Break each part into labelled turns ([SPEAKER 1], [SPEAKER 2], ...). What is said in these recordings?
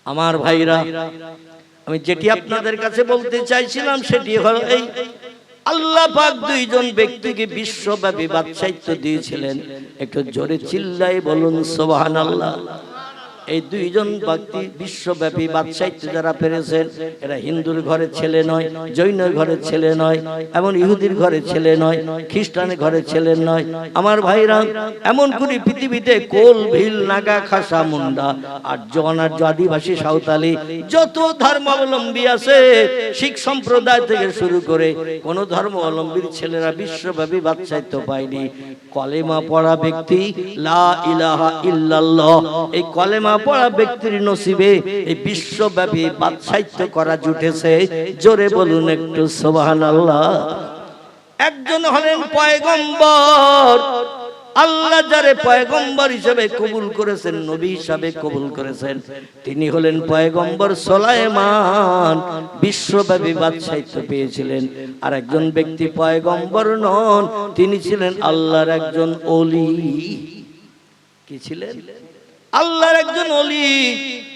[SPEAKER 1] আমার ভাইরা, আমি যেটি আপনাদের কাছে বলতে চাইছিলাম সেটি হলো এই, আল্লাহ পাক দুইজন ব্যক্তিকে বিশ্বব্যাপী বাদশাহিত্য দিয়েছিলেন। একটু জোরে চিল্লাই বলুন সুবহানাল্লাহ। এই দুইজন ব্যক্তি বিশ্বব্যাপী বাদশাহিত্য যারা পেরেছেন, এরা হিন্দুর ঘরের ছেলে নয়, জৈনের ঘরের ছেলে নয়, এমন ইহুদির ঘরের ছেলে নয়, খ্রিস্টানের ঘরের ছেলে নয়। আমার ভাইরা, এমন করে পৃথিবীতে কোল, ভিল, নাগা, খাসা, মুন্ডা, আর্য, অনার্য, আদিবাসী, সাঁওতালি যত ধর্মাবলম্বী আছে, শিখ সম্প্রদায় থেকে শুরু করে কোন ধর্মাবলম্বীর ছেলেরা বিশ্বব্যাপী বাদশাহিত্য পায়নি। কলেমা পড়া ব্যক্তি, লা ইলাহা ইল্লাল্লাহ, এই কলেমা পড়া ব্যক্তির নসিবে এই বিশ্বব্যাপী বাদশাহিত্য করা জুটেছে। জোরে বলুন একটু সুবহানাল্লাহ। একজন হলেন পয়গম্বর। আল্লাহ যারে পয়গম্বর হিসেবে কবুল করেছেন, নবী হিসেবে কবুল করেছেন, তিনি হলেন পয়গম্বর সুলাইমান। বিশ্বব্যাপী বাদশাহিত্য পেয়েছিলেন। আর একজন ব্যক্তি পয়গম্বর নন, তিনি ছিলেন আল্লাহর একজন ওলি। কি ছিলেন? আল্লাহর একজন ওলি।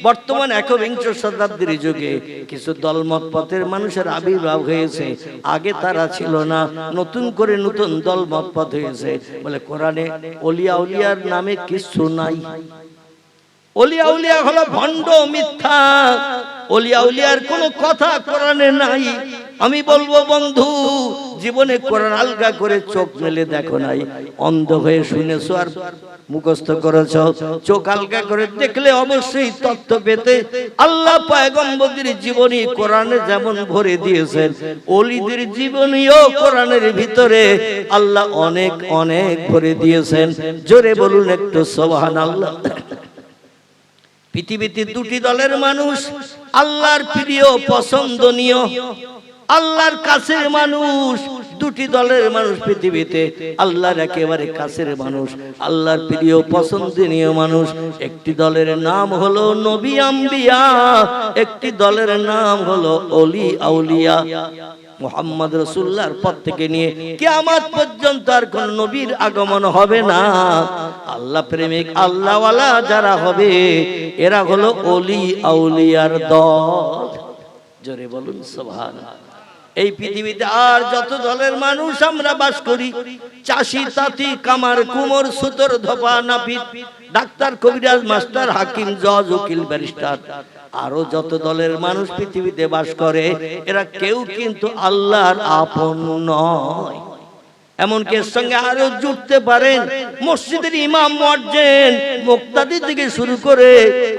[SPEAKER 1] বর্তমান একবিংশ শতাব্দীর যুগে কিছু দলমত পথের মানুষের আবির্ভাব হয়েছে, আগে তারা ছিল না, নতুন করে নতুন দলমত পথ হয়েছে। বলে কোরআনে ওলিয়া উলিয়ার নামে কিছু নাই। ওলিয়া উলিয়া হলো ভণ্ড, মিথ্যা। ওলিয়া উলিয়ার কোনো কথা কোরআনে নাই। আমি বলবো বন্ধু, জীবনে কোরআন আলগা করে চোখ মেলে দেখো নাই, অন্ধ হয়ে শুনেছো আর মুখস্থ করেছ। চোখ আলগা করে দেখলে অবশ্যই তথ্য পেতে। আল্লাহ পয়গম্বরদের জীবনী কোরআনে যেমন ভরে দিয়েছেন, ওলিদের জীবনীও কোরআনের ভিতরে আল্লাহ অনেক অনেক ভরে দিয়েছেন। জোরে বলুন একটু সুবহানাল্লাহ। পৃথিবীতে দুটি দলের মানুষ, আল্লাহর প্রিয়, পছন্দনীয়, আল্লাহর কাছের মানুষ। দুটি দলের মানুষ পৃথিবীতে, আল্লাহর একেবারে কাছের মানুষ, আল্লাহর প্রিয়, পছন্দনীয় মানুষ। একটি দলের নাম হলো নবী আম্বিয়া, একটি দলের নাম হলো ওলি আউলিয়া। মুহাম্মদ রাসূলুল্লাহর পর থেকে নিয়ে কিয়ামত পর্যন্ত আর কোন নবীর আগমন হবে না। আল্লাহ প্রেমিক, আল্লাহওয়ালা যারা হবে, এরা হলো ওলি আউলিয়ার দল। জোরে বলুন সুবহানাল্লাহ। এই পৃথিবীতে আর যত দলের মানুষ আমরা বাস করি, চাষি, তাঁতি, কামার, কুমোর, সুতর, ধোপা, নাপিত, ডাক্তার, কবিরাজ, মাস্টার, হাকিম, জজ, উকিল, ব্যারিস্টার, আরো যত দলের মানুষ পৃথিবীতে বাস করে, এরা কেউ কিন্তু আল্লাহর আপন নয়। এমনকি এর সঙ্গে আরো জুড়তে পারেন মসজিদের ইমাম, মুয়াজ্জিন, মুক্তাদি থেকে শুরু করে,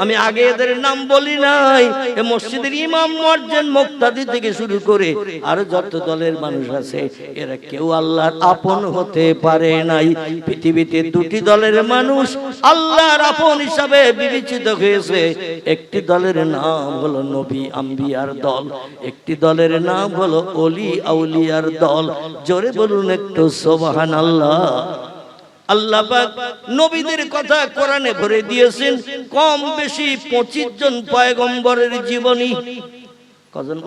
[SPEAKER 1] আমি আগে এদের নাম বলি নাই, এই মসজিদের ইমাম, মুয়াজ্জিন, মুক্তাদি থেকে শুরু করে আরো যত দলের মানুষ আছে, এরা কেউ আল্লাহর আপন হতে পারে নাই। পৃথিবীতে দুটি দলের মানুষ আল্লাহর আপন হিসাবে বিবেচিত হয়েছে। একটি দলের নাম হলো নবী আম্বিয়ার দল, একটি দলের নাম হলো ওলি আউলিয়ার দল। জোরে বলুন একটু সুবহানাল্লাহ। আল্লাহ পাক নবীদের কথা কোরআনে ভরে দিয়েছেন, কম বেশি 25 জন পয়গম্বরের জীবনী। কজন?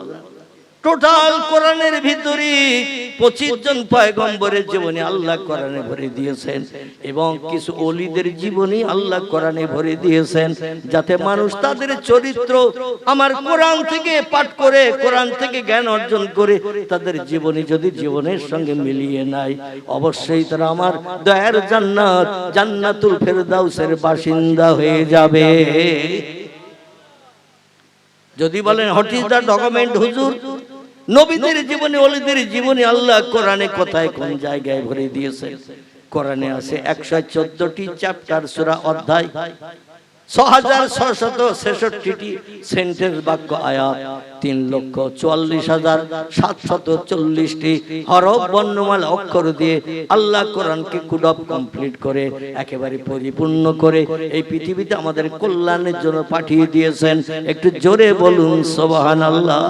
[SPEAKER 1] টোটাল কোরআনের ভিতরে 25 জন পয়গম্বরের জীবনী আল্লাহ কোরআনে ভরে দিয়েছেন, এবং কিছু ওলিদের জীবনী আল্লাহ কোরআনে ভরে দিয়েছেন, যাতে মানুষ তাদের চরিত্র আমার কোরআন থেকে পাঠ করে, কোরআন থেকে জ্ঞান অর্জন করে, তাদের জীবনী যদি জীবনের সঙ্গে মিলিয়ে নেয়, অবশ্যই তারা আমার দয়ার জান্নাত, জান্নাতুল ফেরদাউসের বাসিন্দা হয়ে যাবে। যদি বলেন হোয়াট ইজ দ্য ডকুমেন্ট হুজুর, নবীদের জীবনী, ওলিদের জীবনী আল্লাহ কোরআনে কোথায় কোন জায়গায় ভরে দিয়েছেন? কোরআনে আছে 114টি চ্যাপ্টার, সূরা, অধ্যায়, 6666টি সেন্টেন্স, বাক্য, আয়াত, 3,44,740টি হরফ, বর্ণমালা, অক্ষর দিয়ে আল্লাহ কোরআনকে কুড অফ কমপ্লিট করে একেবারে পরিপূর্ণ করে এই পৃথিবীতে আমাদের কল্যাণের জন্য পাঠিয়ে দিয়েছেন। একটু জোরে বলুন সুবহানাল্লাহ।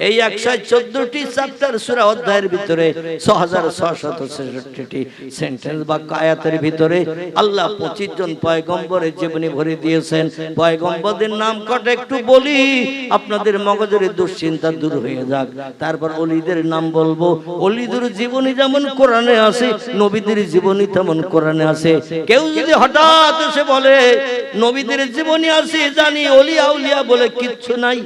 [SPEAKER 1] এই 114টি চ্যাপ্টার সূরা অধ্যায়ের ভিতরে 6666টি সেন্টেন্স বা আয়াতের ভিতরে আল্লাহ 25 জন পয়গম্বরের জীবনী ভরে দিয়েছেন। পয়গম্বরদের নাম কটা একটু বলি, আপনাদের মগজের দুশ্চিন্তা দূর হয়ে যাক। তারপর ওলিদের নাম বলবো। ওলিদের জীবনী যেমন কোরআনে আছে, নবীদের জীবনী তেমন কোরআনে আছে। কেউ যদি হঠাৎ এসে বলে নবীদের জীবনী আছে জানি, ওলিয়া উলিয়া বলে কিচ্ছু নাই,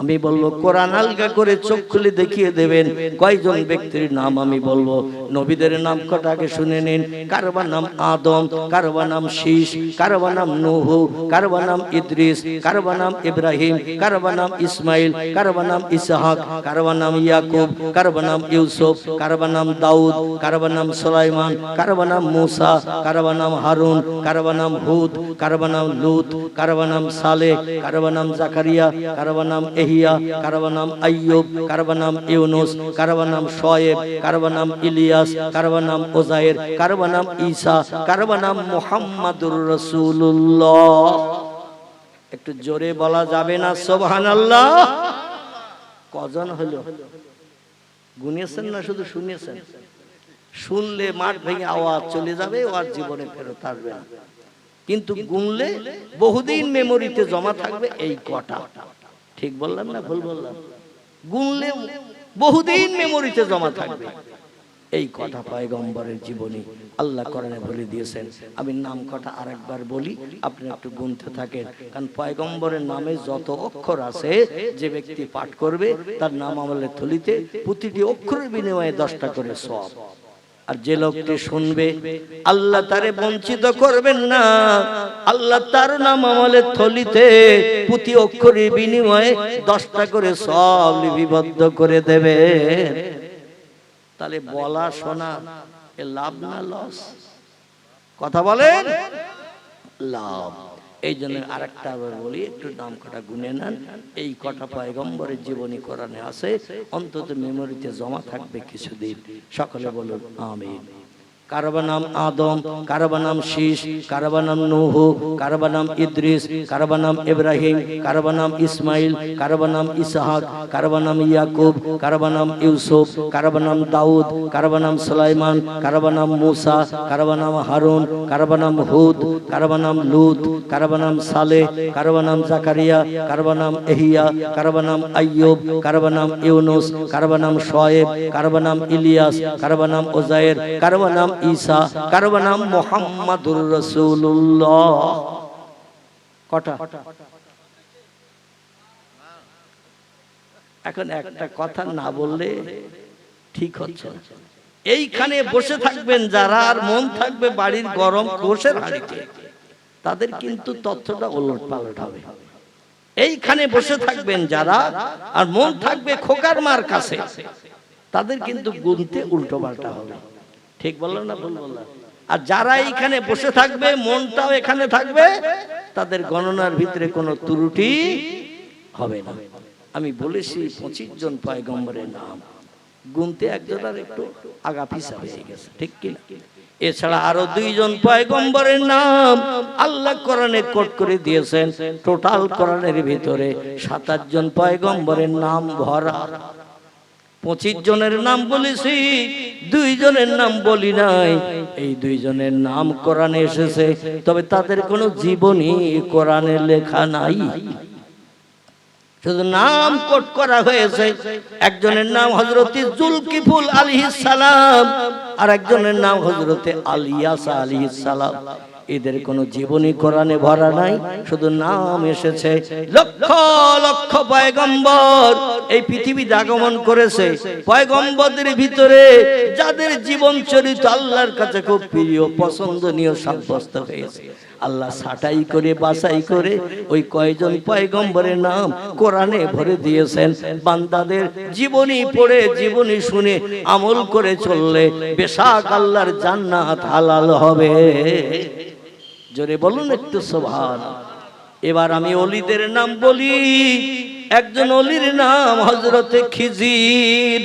[SPEAKER 1] আমি বলবো কোরআন আলগা করে চোখ খুলে দেখিয়ে দেবেন কয়জন ব্যক্তির নাম আমি বলবো। নবীদের নাম কটাকে শুনে নিন। কারবার নাম আদম, কারবার নাম শীষ, কারবার নাম নূহ, কারবার নাম ইদ্রিস, কারবার নাম ইব্রাহিম, কারবার নাম ইসমাইল, কারবার নাম ইসহাক, কারবার নাম ইয়াকুব, কারবার নাম ইউসুফ, কারবার নাম দাউদ, কারবার নাম সুলাইমান, কারবার নাম মূসা, কারবার নাম হারুন, কারবার নাম হুদ, কারবার নাম লূত, কারবার নাম সালেহ, কারবার নাম জাকারিয়া, কারবার নাম এহিয়া, কারবার নাম আইয়ুব, কারবার নাম ইউনুস, কারবার নাম শোয়েব, কারবার নাম ইলিয়াস, কারবার নাম ওজায়ের, কারবার নাম ঈসা, কারবার নাম মুহাম্মাদুর রাসূলুল্লাহ। একটু জোরে বলা যাবে না সুবহানাল্লাহ? কজন হলো গুনিয়েছেন না শুধু শুনিয়েছেন? শুনলে মাঠ ভেঙে আওয়াজ চলে যাবে, ও আর জীবনে ফেরত আসবে না। কিন্তু গুনলে বহুদিন মেমোরিতে জমা থাকবে এই কটা। ঠিক বললাম না ভুল বললাম? গুনলে বহুদিন মেমোরিতে জমা থাকবে এই কটা পয়গম্বরের জীবনী আল্লাহ কোরআনে বলে দিয়েছেন। আমি নাম কটা আরেকবার বলি, আপনি একটু গুনতে থাকেন। কারণ পয়গম্বরের নামে যত অক্ষর আছে, যে ব্যক্তি পাঠ করবে তার নাম আমলের থলিতে প্রতিটি অক্ষরের বিনিময়ে 10টা করে সওয়াব। আর যে লোকটি শুনবে আল্লাহ তারে বঞ্চিত করবেন না, আল্লাহ তার নাম আমলের থলিতে প্রতি অক্ষরের বিনিময়ে 10টা করে সওয়াব লিপিবদ্ধ করে দেবে। তাহলে বলা শোনা এ লাভ না লস? কথা বলেন। লাভ। এই জন্য আরেকটা আবার বলি, একটু নাম কটা গুনে নেন। এই কটা পয়গম্বরের জীবনী কোরআনে আছে, অন্তত মেমোরিতে জমা থাকবে কিছুদিন। সকলে বলুন আমিন। কারবার নাম আদম, কারবার নাম শীষ, কারবার নাম নূহ, কারবার নাম ইদ্রিস, কারবার নাম ইব্রাহিম, কারবার নাম ইসমাইল, কারবার নাম ইসহাক, কারবার নাম ইয়াকুব, কারবার নাম ইউসুফ, কারবার নাম দাউদ, কারবার নাম সুলাইমান, কারবার নাম মূসা, কারবার নাম হারুন, কারবার নাম হুদ, কারবার নাম লূত, কারবার নাম সালেহ, কারবার নাম জাকারিয়া, কারবার নাম এহিয়া, কারবার নাম আইয়ুব, কারবার নাম ইউনুস, কারবার নাম শোয়েব, কারবার নাম ইলিয়াস, কারবার নাম ওজায়ের, কারবার নাম ঈসা, কারবার নাম মুহাম্মাদুর রাসূলুল্লাহ। কটা? এখন একটা কথা না বললে ঠিক হচ্ছে না। এইখানে বসে থাকবেন যারা, আর মন থাকবে বাড়ির গরম কোষের হাঁড়িতে, তাদের কিন্তু তথ্যটা ওলট পালট হবে। এইখানে বসে থাকবেন যারা, আর মন থাকবে খোকার মার কাছে, তাদের কিন্তু গুনতে উল্টো পাল্টা হবে। ঠিক বললাম না ভুল বললাম? আর যারা এইখানে বসে থাকবে, মনটাও এখানে থাকবে, তাদের গণনার ভিতরে কোনো ত্রুটি হবে না। আমি বলেছি 25 জন পয়গম্বরের নাম, গুনতে একজনের একটু আগা পিছা হয়ে গেছে, ঠিক কিনা? এছাড়া আরো 2 জন পয়গম্বরের নাম আল্লাহ কোরআনে কোট করে দিয়েছেন। টোটাল কোরআনের ভিতরে 27 জন পয়গম্বরের নাম ভরা। 25 জনের নাম বলেছি, 2 জনের নাম বলি নাই। এই 2 জনের নাম কোরআনে এসেছে, তবে তাদের কোনো জীবনী কোরআনে লেখা নাই, শুধু নাম কোট করা হয়েছে। একজনের নাম হযরত জুলকিফল আলাইহিস সালাম, আর একজনের নাম হযরত আলিয়াসা আলাইহিস সালাম। এদের কোনো জীবনী কোরআনে ভরা নাই, শুধু নাম এসেছে। লক্ষ লক্ষ পয়গম্বর এই পৃথিবীতে আগমন করেছে। পয়গম্বরদের ভিতরে যাদের জীবন চরিত্র আল্লাহর কাছে খুব প্রিয়, পছন্দনীয় সাব্যস্ত হয়েছে, আল্লাহ ছাঁটাই করে বাছাই করে ওই কয়জন পয়গম্বরের নাম কোরআনে ভরে দিয়েছেন। বান্দাদের জীবনী পড়ে, জীবনী শুনে আমল করে চললে বেশাক আল্লাহর জান্নাত হালাল হবে। জোরে বলুন একটু সুবহানাল্লাহ। এবার আমি ওলিদের নাম বলি। একজন ওলির নাম হযরত খিজির।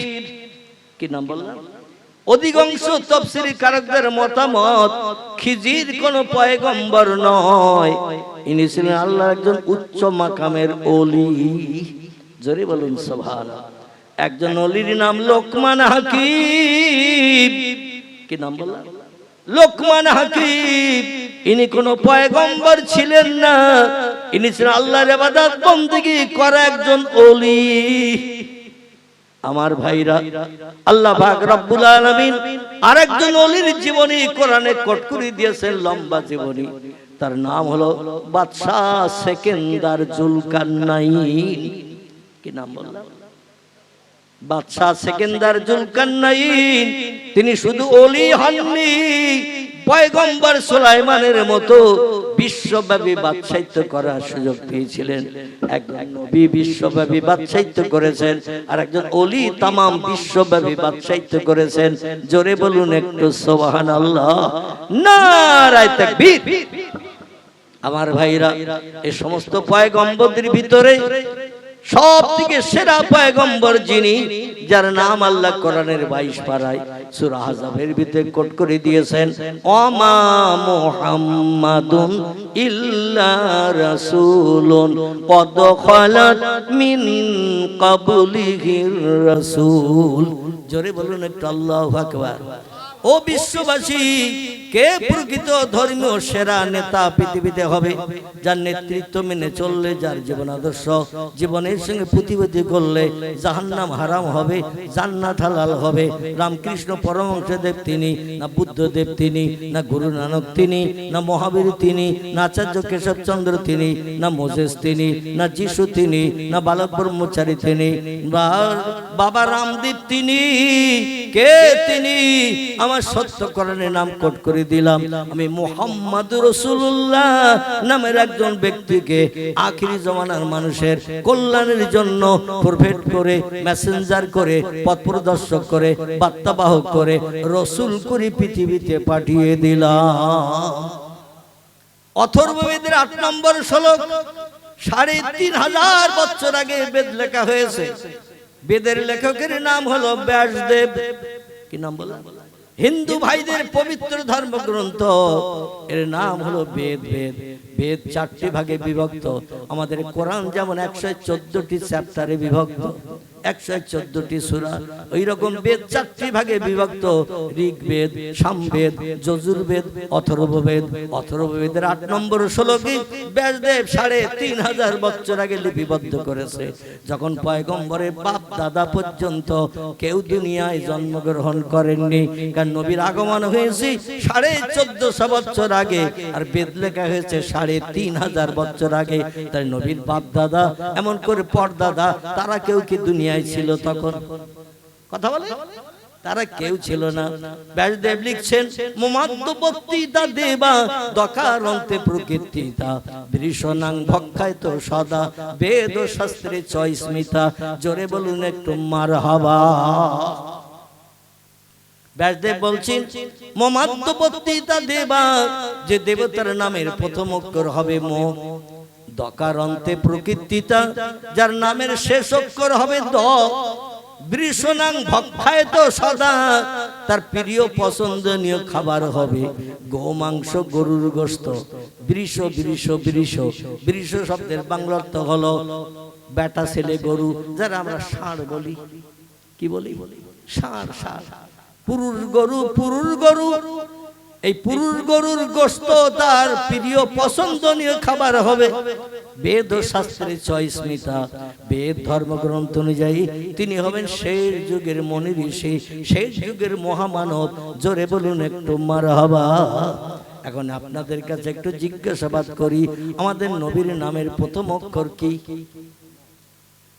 [SPEAKER 1] কি নাম বললাম? অধিকাংশ তাফসীরি কারকদের মতামত খিজির কোন পয়গম্বর নয়, ইনি ছিলেন আল্লাহর একজন উচ্চ মাকামের ওলি। জোরে বলুন সুবহানাল্লাহ। একজন ওলির নাম লোকমান হাকিম। কি নাম বললাম? লোকমান হাকিম। ইনি কোন পয়গম্বর ছিলেন না, ইনি ছিলেন আল্লাহর ইবাদত বندگی করা একজন ওলি। আমার ভাইরা, আল্লাহ পাক রব্বুল আলামিন আরেকজন ওলির জীবনী কোরআনে কোট করে দিয়েছেন, লম্বা জীবনী। তার নাম হলো বাদশাহ সেকেন্দার জুলকারনাইন। কি নাম বললাম? বাদশাহ সেকেন্দার জুলকারনাইন। তিনি শুধু ওলি হননি, পয়গম্বর সুলাইমানের মতো বিশ্বব্যাপী বাদশাহিত্য করার সুযোগ পেয়েছিলেন। একজন নবী বিশ্বব্যাপী বাদশাহিত্য করেছেন, আর একজন ওলি তামাম বিশ্বব্যাপী বাদশাহিত্য করেছেন। জোরে বলুন একটু সুবহানাল্লাহ, নারায়ে তাকবীর। আমার ভাইরা, এই সমস্ত পয়গম্বরদের ভিতরে সবথেকে সেরা পয়গম্বর যিনি, যার নাম আল্লাহ কোরআনের 22 পারায় সূরা আহজাবের ভিতরে কোট করে দিয়েছেন, ওমা মুহাম্মাদুন ইল্লা রাসূলুন কদ খালাত মিন ক্বাবলিহির রাসূল। জোরে বলুন একটু আল্লাহু আকবার। ও বিশ্ববাসী, কে প্রকৃত ধর্মীয় সেরা নেতা পৃথিবীতে হবে? যার নেতৃত্ব মেনে চললে, যার জীবন আদর্শ জীবনের সঙ্গে প্রতিবাদী করলে জাহান্নাম হারাম হবে, জান্নাত হালাল হবে। রামকৃষ্ণ পরমহংসদেব তিনি না, বুদ্ধদেব তিনি না, গুরু নানক তিনি না, মহাবীর তিনি না, আচার্য কেশবচন্দ্র তিনি না, মোজেস তিনি না, যিশু তিনি না, বালক ব্রহ্মচারী তিনি বা বাবা রামদেব তিনি? কে তিনি? আমার সত্য কোরআনের নাম কোট করে দিলাম। আমি মুহাম্মদ রাসূলুল্লাহ নামের একজন ব্যক্তিকে আখিরি জামানার মানুষের কল্যাণের জন্য প্রফেট করে, মেসেঞ্জার করে, পথ প্রদর্শক করে, বার্তাবাহক করে, রাসূল করে পৃথিবীতে পাঠিয়ে দিলাম। অথর্ববেদের 8 নম্বর শ্লোক, 3500 বছর আগে বেদ লেখা হয়েছে। বেদের লেখকের নাম হলো ব্যাসদেব। কি নাম বলা? হিন্দু ভাইদের পবিত্র ধর্মগ্রন্থ, এর নাম হলো বেদ। বেদ বেদ 4টি ভাগে বিভক্ত। আমাদের কোরআন যেমন 114টি চ্যাপ্টারে বিভক্ত, 114টি সূরা, ওই রকম বেদ 4টি ভাগে বিভক্ত। ঋগ্বেদ, সামবেদ, যজুর্বেদ, অথর্ববেদ। অথর্ববেদের 8 নম্বর শ্লোকে ব্যাসদেব 3500 বছর আগে লিপিবদ্ধ করেছে। যখন পয়গম্বরের বাপ দাদা পর্যন্ত কেউ দুনিয়ায় জন্মগ্রহণ করেননি, কারণ নবীর আগমন হয়েছে 1450 বছর আগে, আর বেদ লেখা হয়েছে 3500 বছর আগে। তাই নবীর বাপ দাদা, এমন করে পরদাদা, তারা কেউ কি দুনিয়ায় ছিল তখন? কথা বলে, তারা কেউ ছিল না। ব্যাসদেব লিখছেন, মোমাদ্দবত্তিতা দেবা দকারন্তে প্রকৃতিতা বৃষণাং ভক্ষায়তো সদা বেদ শাস্ত্রে চয়স্মিতা। জোরে বলুন একটু মারহাবা। ব্যাসদেব বলছেন, মোমাদ্দবত্তিতা দেবা, যে দেবতার নামের প্রথম অক্ষর হবে ম, দকারন্তে প্রকৃতিতা, যার নামের শেষ অক্ষর হবে দ, বৃষণাং ভক্ষায়তো সদা, তার প্রিয় পছন্দনীয় খাবার হবে গোমাংস, গরুর গোশত। বৃষ বৃষ বৃষ, বৃষ শব্দের বাংলা অর্থ হলো বেটা ছেলে গরু, যারা আমরা ষাঁড় বলি। কি বলি? ষাঁড়। ষাঁড় পুরুষ গরু, পুরুষ গরু। এই পুরুষ গরুর গোশত তার প্রিয় পছন্দনীয় খাবার হবে। বেদ ও শাস্ত্রের চয়স্মিতা, বেদ ধর্মগ্রন্থ অনুযায়ী তিনি হবেন শেষ যুগের মনি ঋষি, শেষ যুগের মহামানব। জোরে বলুন একটু মারহাবা। এখন আপনাদের কাছে একটু জিজ্ঞাসাবাদ করি, আমাদের নবীর নামের প্রথম অক্ষর কি?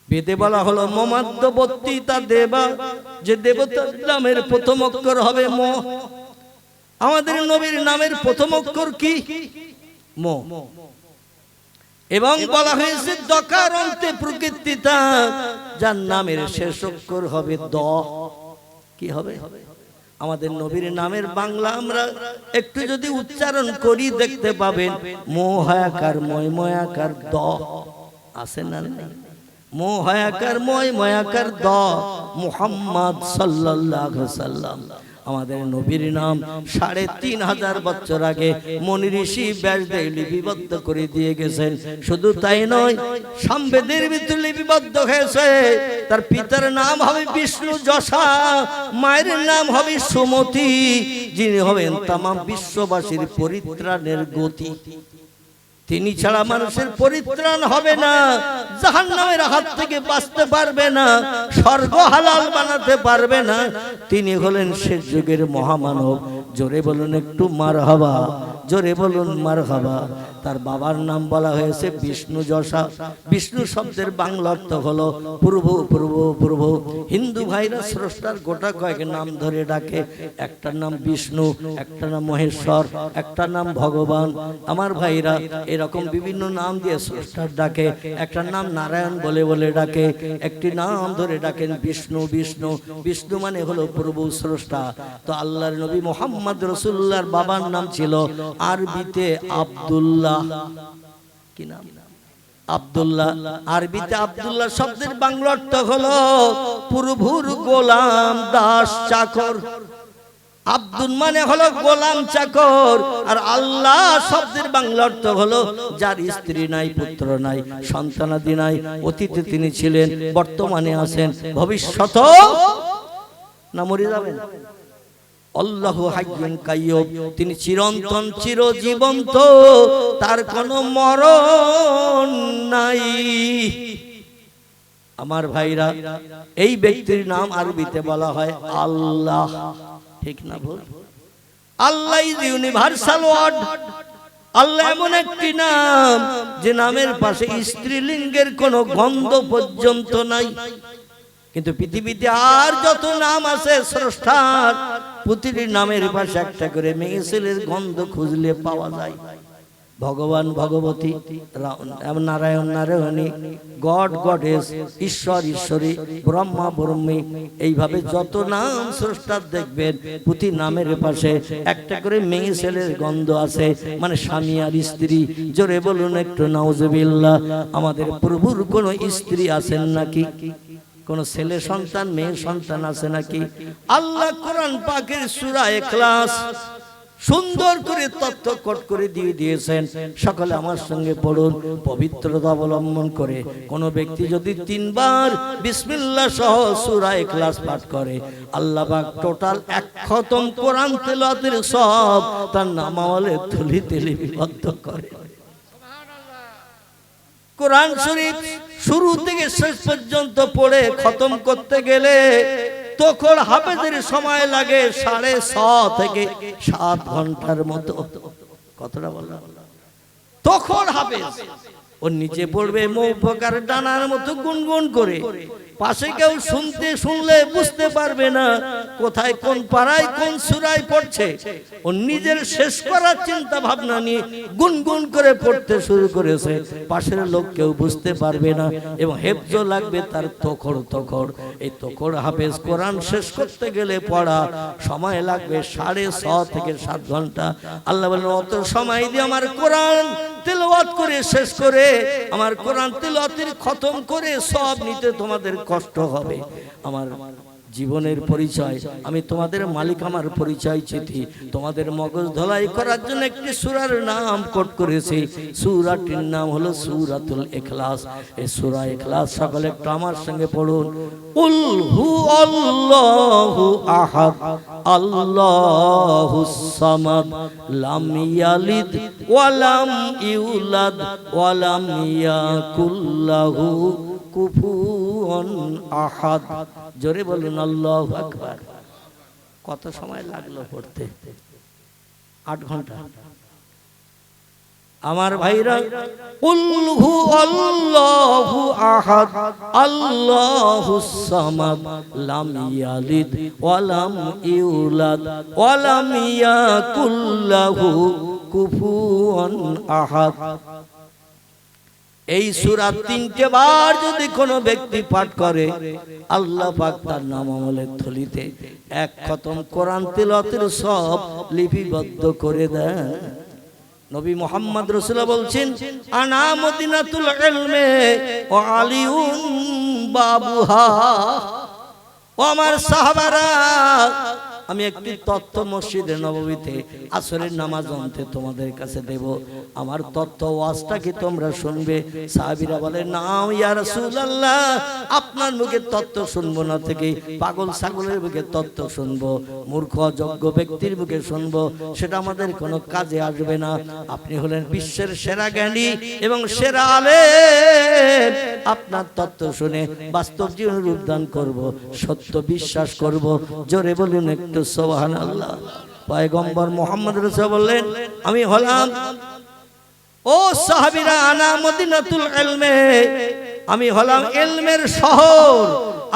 [SPEAKER 1] বেদে বলা হলো মোমাদ্দবত্তিতা দেবা, যে দেবতার নামের প্রথম অক্ষর হবে ম। আমাদের নবীর নামের প্রথম অক্ষর কি? ম। এবং বলা হয়েছে দকারন্তে প্রকৃতিতা, যার নামের শেষ অক্ষর হবে দ। কি হবে? আমাদের নবীর নামের বাংলা আমরা একটু যদি উচ্চারণ করি দেখতে পাবেন মোহায়াকার ময় ময়াকার দ আছে না? মোহায়াকার ময় ময়াকার দ, মুহাম্মদ সাল্লাল্লাহু আলাইহি ওয়াসাল্লাম। আমাদের নবীর নাম ৩৫০০ বছর আগে মুনি ঋষি ব্যাসদেব লিপিবদ্ধ করে দিয়ে গেছেন। শুধু তাই নয়, সামবেদের ভিতরে লিপিবদ্ধ হয়েছে তার পিতার নাম হবে বিষ্ণু যশা, মায়ের নাম হবে সুমতি, যিনি হবেন তামাম বিশ্ববাসীর পরিত্রাণের গতি। তিনি ছাড়া মানুষের পরিত্রাণ হবে না, জাহান্নামের হাত থেকে বাঁচতে পারবে না, স্বর্গ হালাল বানাতে পারবে না। তিনি হলেন শেষ যুগের মহামানব। জোরে বলুন একটু মারহাবা, জোরে বলুন মারহাবা। তার বাবার নাম বলা হয়েছে বিষ্ণু যশা। বিষ্ণু শব্দের বাংলা অর্থ হলো প্রভু, প্রভু, প্রভু। হিন্দু ভাইরা স্রষ্টার গোটা কয়েক নাম ধরে ডাকে। একটার নাম বিষ্ণু, একটা নাম মহেশ্বর, একটা নাম ভগবান। আমার ভাইরা এরকম বিভিন্ন নাম দিয়ে স্রষ্টার ডাকে। একটা নাম নারায়ণ বলে বলে ডাকে, একটি নাম ধরে ডাকেন বিষ্ণু। বিষ্ণু বিষ্ণু মানে হলো প্রভু, স্রষ্টা। তো আল্লাহর নবী মুহাম্মদ রাসূলুল্লাহর বাবার নাম ছিল আরবিতে আব্দুল্লাহ। কি নাম? আব্দুল্লাহ। আরবিতে আব্দুল্লাহ শব্দের বাংলা অর্থ হলো প্রভুর গোলাম, দাস, চাকর। আব্দুল মানে হলো গোলাম, চাকর। আর আল্লাহ শব্দের বাংলা অর্থ হলো যার স্ত্রী নাই, পুত্র নাই, সন্তানাদি নাই। অতীতে তিনি ছিলেন, বর্তমানে আছেন, ভবিষ্যৎ না মরে যাবেন। আল্লাহু হাইয়ুন কাইয়্যুম, তিনি চিরন্তন, চিরজীবন্ত, তার কোনো মরণ নাই। আমার ভাইরা, এই ব্যক্তির নাম আরবিতে বলা হয় আল্লাহ। ঠিক না ভুল? আল্লাহ ইজ ইউনিভার্সাল ওয়ার্ড। আল্লাহ এমন একটি নাম যে নামের পাশে স্ত্রীলিঙ্গের কোনো গন্ধ পর্যন্ত নাই। কিন্তু পৃথিবীতে আর যত নাম আছে স্রষ্টার, প্রতিটি নামের পাশে একটা করে মেয়ে ছেলের গন্ধ খুঁজলে পাওয়া যায়। ভগবান, ভগবতী, নারায়ণ, নারায়ণী, গড, গডেস, ঈশ্বর, ঈশ্বরী, ব্রহ্মা, ব্রহ্মী। এইভাবে যত নাম স্রষ্টার দেখবেন, প্রতি নামের পাশে একটা করে মেয়ে ছেলের গন্ধ আছে, মানে স্বামী আর স্ত্রী। জোরে বলুন একটু নাউজুবিল্লাহ। আমাদের প্রভুর কোনো স্ত্রী আছেন নাকি? কোন ছেলে সন্তান, মেয়ে সন্তান আছে নাকি? আল্লাহ কোরআন পাকের সূরা ইখলাস সুন্দর করে তথ্য কোট করে দিয়ে দিয়েছেন। সকলে আমার সঙ্গে পড়ুন, পবিত্রতা অবলম্বন করে। কোন ব্যক্তি যদি 3 বার বিসমিল্লাহ সহ সূরা ইখলাস পাঠ করে, আল্লাহ পাক টোটাল 1 খতম কোরআন তেলাওয়াতের সব তার নামাওয়ালে থলিতে লিপিবদ্ধ করে। কোরআন শরীফ শুরু থেকে শেষ পর্যন্ত পড়ে খতম করতে গেলে তখন হাফেজের সময় লাগে 6.5 থেকে 7 ঘন্টার মতো। কতটা বললাম? তখন হাফেজ ওর নিচে পড়বে মৌপকার ডানার মতো গুনগুন করে। পাশে কেউ শুনলে বুঝতে পারবে না কোথায় কোন পাড়ায় কোন সূরায় পড়ছে। ও নিজের শেষ করার চিন্তা ভাবনা নিয়ে গুনগুন করে পড়তে শুরু করেছে। পাশের লোক কেউ বুঝতে পারবে না, এবং হেফজ লাগবে তার তখড়। এই তখড় হাফেজ কোরআন শেষ করতে গেলে পড়া সময় লাগবে 6.5 থেকে 7 ঘন্টা। আল্লাহ বলেন, অত সময় দিয়ে আমার কোরআন তেলাওয়াত করে শেষ করে, আমার কোরআন তেলাওয়াতের খতম করে সব নিতে তোমাদের কষ্ট হবে। আমার জীবনের পরিচয়, আমি তোমাদের মালিক, আমার পরিচয় চিঠি তোমাদের মগজ ধলাই করার জন্য একটি সূরার নাম কোট করেছি। সূরাটির নাম হলো সূরাতুল ইখলাস। এই সূরা ইখলাস সকলে একটু আমার সঙ্গে পড়ুন। কুল হু আল্লাহু আহাদ আল্লাহুস সামাদ লাম ইয়ালিদ ওয়া লাম ইউলাদ ওয়া লাম ইয়াকুল লাহু কুফুয়ান আহাদ। জোরে বলুন আল্লাহু আকবার। কত সময় লাগলো পড়তে? 8 ঘন্টা। আমার ভাইরা, কুল হু আল্লাহু আহাদ আল্লাহুস সামাদ লাম ইয়ালিদ ওয়া লাম ইউলাদ ওয়া লাম ইয়াকুল লাহু কুফুয়ান আহাদ। এই সূরা 3টে বার যদি কোনো ব্যক্তি পাঠ করে, আল্লাহ পাক তার নামামলের থলিতে 1 খতম কোরআন তেলাওয়াতের সব লিপিবদ্ধ করে দেন। নবী মুহাম্মদ রাসূলুল্লাহ বলছেন, আনা মদিনাতুল ইলমে ওয়া আলিউন বাবুহা। ও আমার সাহাবারা, আমি একটি তথ্য মসজিদে নববীতে আসরের নামাজ অন্তে তোমাদের কাছে দেব, আমার তথ্য ওয়াজটা কি তোমরা শুনবে? সাহাবীরা বলে না ইয়া রাসূলুল্লাহ, আপনার মুখে তথ্য শুনবো না থেকে পাগল ছাগলের মুখে তথ্য শুনবো, মূর্খ অযোগ্য ব্যক্তির মুখে শুনবো, সেটা আমাদের কোনো কাজে আসবে না। আপনি হলেন বিশ্বের সেরা জ্ঞানী এবং সেরা আলেম, আপনার তথ্য শুনে বাস্তব জীবন রূপদান করব, সত্য বিশ্বাস করব। জোরে বলুন একটু সুবহানাল্লাহ। পয়গম্বর মুহাম্মদ রাসূল বললেন আমি হলাম, ও সাহাবীরা, আনা মদিনাতুল ইলমে, আমি হলাম ইলমের শহর,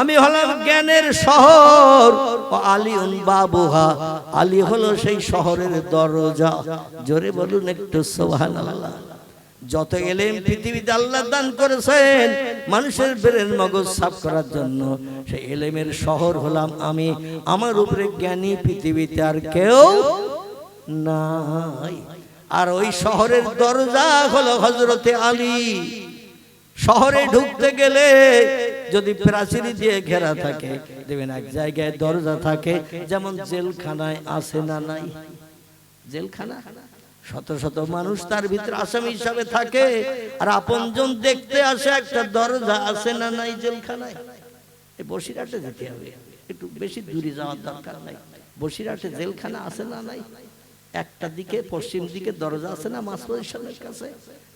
[SPEAKER 1] আমি হলাম জ্ঞানের শহর। ও আলীউন বাবুহা, আলী হলো সেই শহরের দরজা। জোরে বলুন একটু সুবহানাল্লাহ। যত ইলম পৃথিবীতে আল্লাহ দান করেছেন মানুষের ব্রেন মগজ সাফ করার জন্য, সেই ইলমের শহর হলাম আমি। আমার উপরে জ্ঞানী পৃথিবীতে আর কেউ নাই। আর ওই শহরের দরজা হলো হযরতে আলী। শহরে ঢুকতে গেলে যদি প্রাচীর দিয়ে ঘেরা থাকে, দেখবেন এক জায়গায় দরজা থাকে, যেমন জেলখানায় আছে না নাই? জেলখানা শত শত মানুষ তার ভিতরে আসামি হিসাবে থাকে, আর আপনজন দেখতে আসে, একটা দরজা আছে না নাই জেলখানায়? এই বসিরহাটে যেতে হবে, একটু বেশি দূরে যাওয়ার দরকার নাই। বসিরহাটে জেলখানা আছে না নাই? একটা দিকে পশ্চিম দিকে দরজা আছে না মাসপজিশনের কাছে?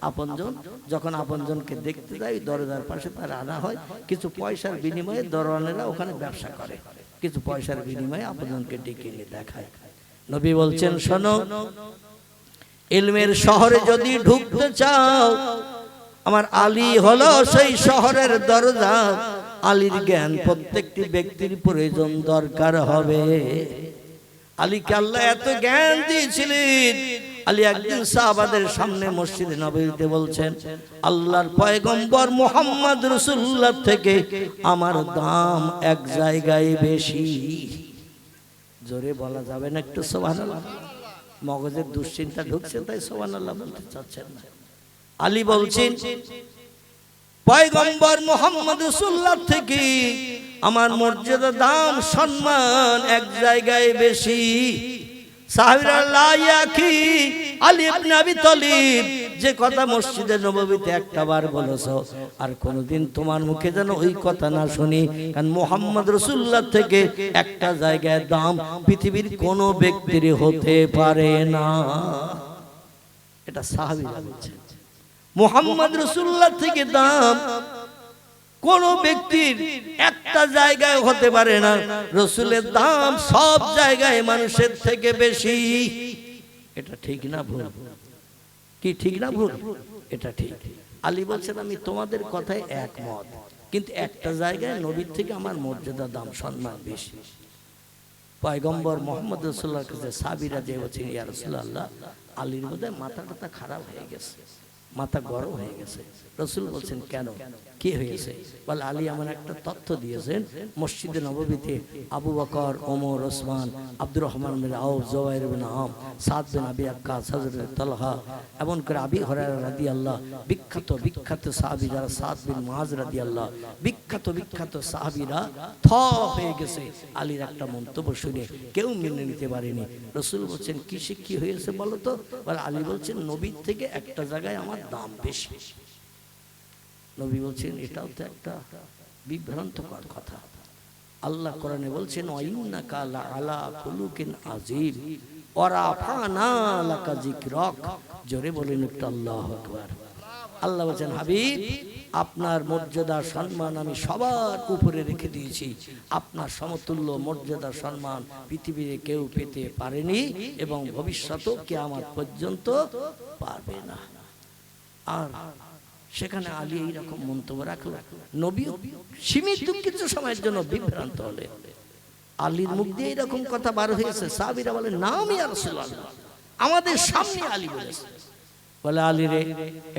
[SPEAKER 1] আপনজন যখন আপনজনকে দেখতে যায় দরজার পাশে তার আনা হয়, কিছু পয়সার বিনিময়ে দরওয়ানেরা ওখানে ব্যবসা করে, কিছু পয়সার বিনিময়ে আপনজনকে ডেকে নিয়ে দেখায়। নবী বলছেন শোনো, ইলমের শহরে যদি ঢুকতে চাও, আমার আলী হলো সেই শহরের দরজা। আলীর জ্ঞান প্রত্যেকটি ব্যক্তির প্রয়োজন দরকার হবে। আলীকে আল্লাহ এত জ্ঞান দিয়েছিলেন, আলী একদিন সাহাবাদের সামনে মসজিদে নববীতে বলছেন আল্লাহর পয়গম্বর মুহাম্মদ রাসূলুল্লাহ থেকে আমার দাম এক জায়গায় বেশি। জোরে বলা যাবে না একটু সুবহানাল্লাহ? মগজের দুশ্চিন্তা ঢুকছে তাই সুবহানাল্লাহ বলতে চাচ্ছেন না। আলী বলছেন পয়গম্বর মুহাম্মদ রাসূলুল্লাহ থেকে আমার মর্যাদা দাম সম্মান এক জায়গায় বেশি। সাহাবীরা লা ইয়াকি আলী ইবনে আবি তালিব, যে কথা মসজিদে নববীতে একটা বার বলেছো, আর কোনদিন তোমার মুখে যেন ওই কথা না শুনি, কারণ মুহাম্মদ রাসূলুল্লাহ থেকে একটা জায়গায় দাম পৃথিবীর কোনো ব্যক্তির হতে পারে না। এটা সাহাবীরা বলছেন, মুহাম্মদ রাসূলুল্লাহ থেকে দাম কোন ব্যক্তির একটা জায়গায় হতে পারে না। রাসূলের দাম সব জায়গায় মানুষের থেকে বেশি। এটা ঠিক না ভুল? কি ঠিক না ভুল? এটা ঠিক। আলী বলছেন আমি তোমাদের কথায় একমত, কিন্তু একটা জায়গায় নবীর থেকে আমার মর্যাদা দাম সম্মান বেশি। পয়গম্বর মুহাম্মদ রাসূলুল্লাহর কাছে সাহাবীরা যে বলছেন ইয়া রাসূলুল্লাহ, আলীর বোধহয় মাথাটা খারাপ হয়ে গেছে, মাথা গরম হয়ে গেছে। রাসূল বলছেন কেন, কি হয়েছে? বলে আলী এমন একটা তথ্য দিয়েছেন, মসজিদে নববীতে আবু বকর, ওমর, ওসমান, আব্দুর রহমান বিন আউফ, জুবাইর বিন আওয়াম, সাদ বিন আবি ওয়াক্কাস, হযরত তালহা, এমন করে আবি হুরায়রা রাদিয়াল্লাহু, বিখ্যাত বিখ্যাত সাহাবী যারা, সাদ বিন মুআজ রাদিয়াল্লাহু, বিখ্যাত বিখ্যাত সাহাবীরা থ হয়ে গেছে আলীর একটা মন্তব্য শুনে, কেউ মেনে নিতে পারেনি। রাসূল বলছেন কিসে কি হয়েছে বলো তো? বলে আলী বলছেন নবীর থেকে একটা জায়গায় আমার দাম বেশি। নবী বলছেন এটাও তো একটা বিভ্রান্তকর কথা। আল্লাহ কোরআনে বলছেন ওয়াইন্নাকা লাআলা খুলুকিন আযীম ওয়া রাফা'না লাকা যিকরাক। জোরে বলেন একটু আল্লাহু আকবার। আল্লাহ বলছেন হাবিব, আপনার মর্যাদা সম্মান আমি সবার উপরে রেখে দিয়েছি। আপনার সমতুল্য মর্যাদা সম্মান পৃথিবীতে কেউ পেতে পারেনি এবং ভবিষ্যতেও কিয়ামত পর্যন্ত পারবে না। আর সেখানে আলী এইরকম মন্তব্য রাখলো, নবী সীমিত কিছু সময়ের জন্য বিভ্রান্ত হলে আলীর মুখ দিয়ে এরকম কথা বার হয়েছে। সাহাবীরা বলে নাম ইয়া রাসূলুল্লাহ, আমাদের সামনে আলী বলেছে। বলে আলী রে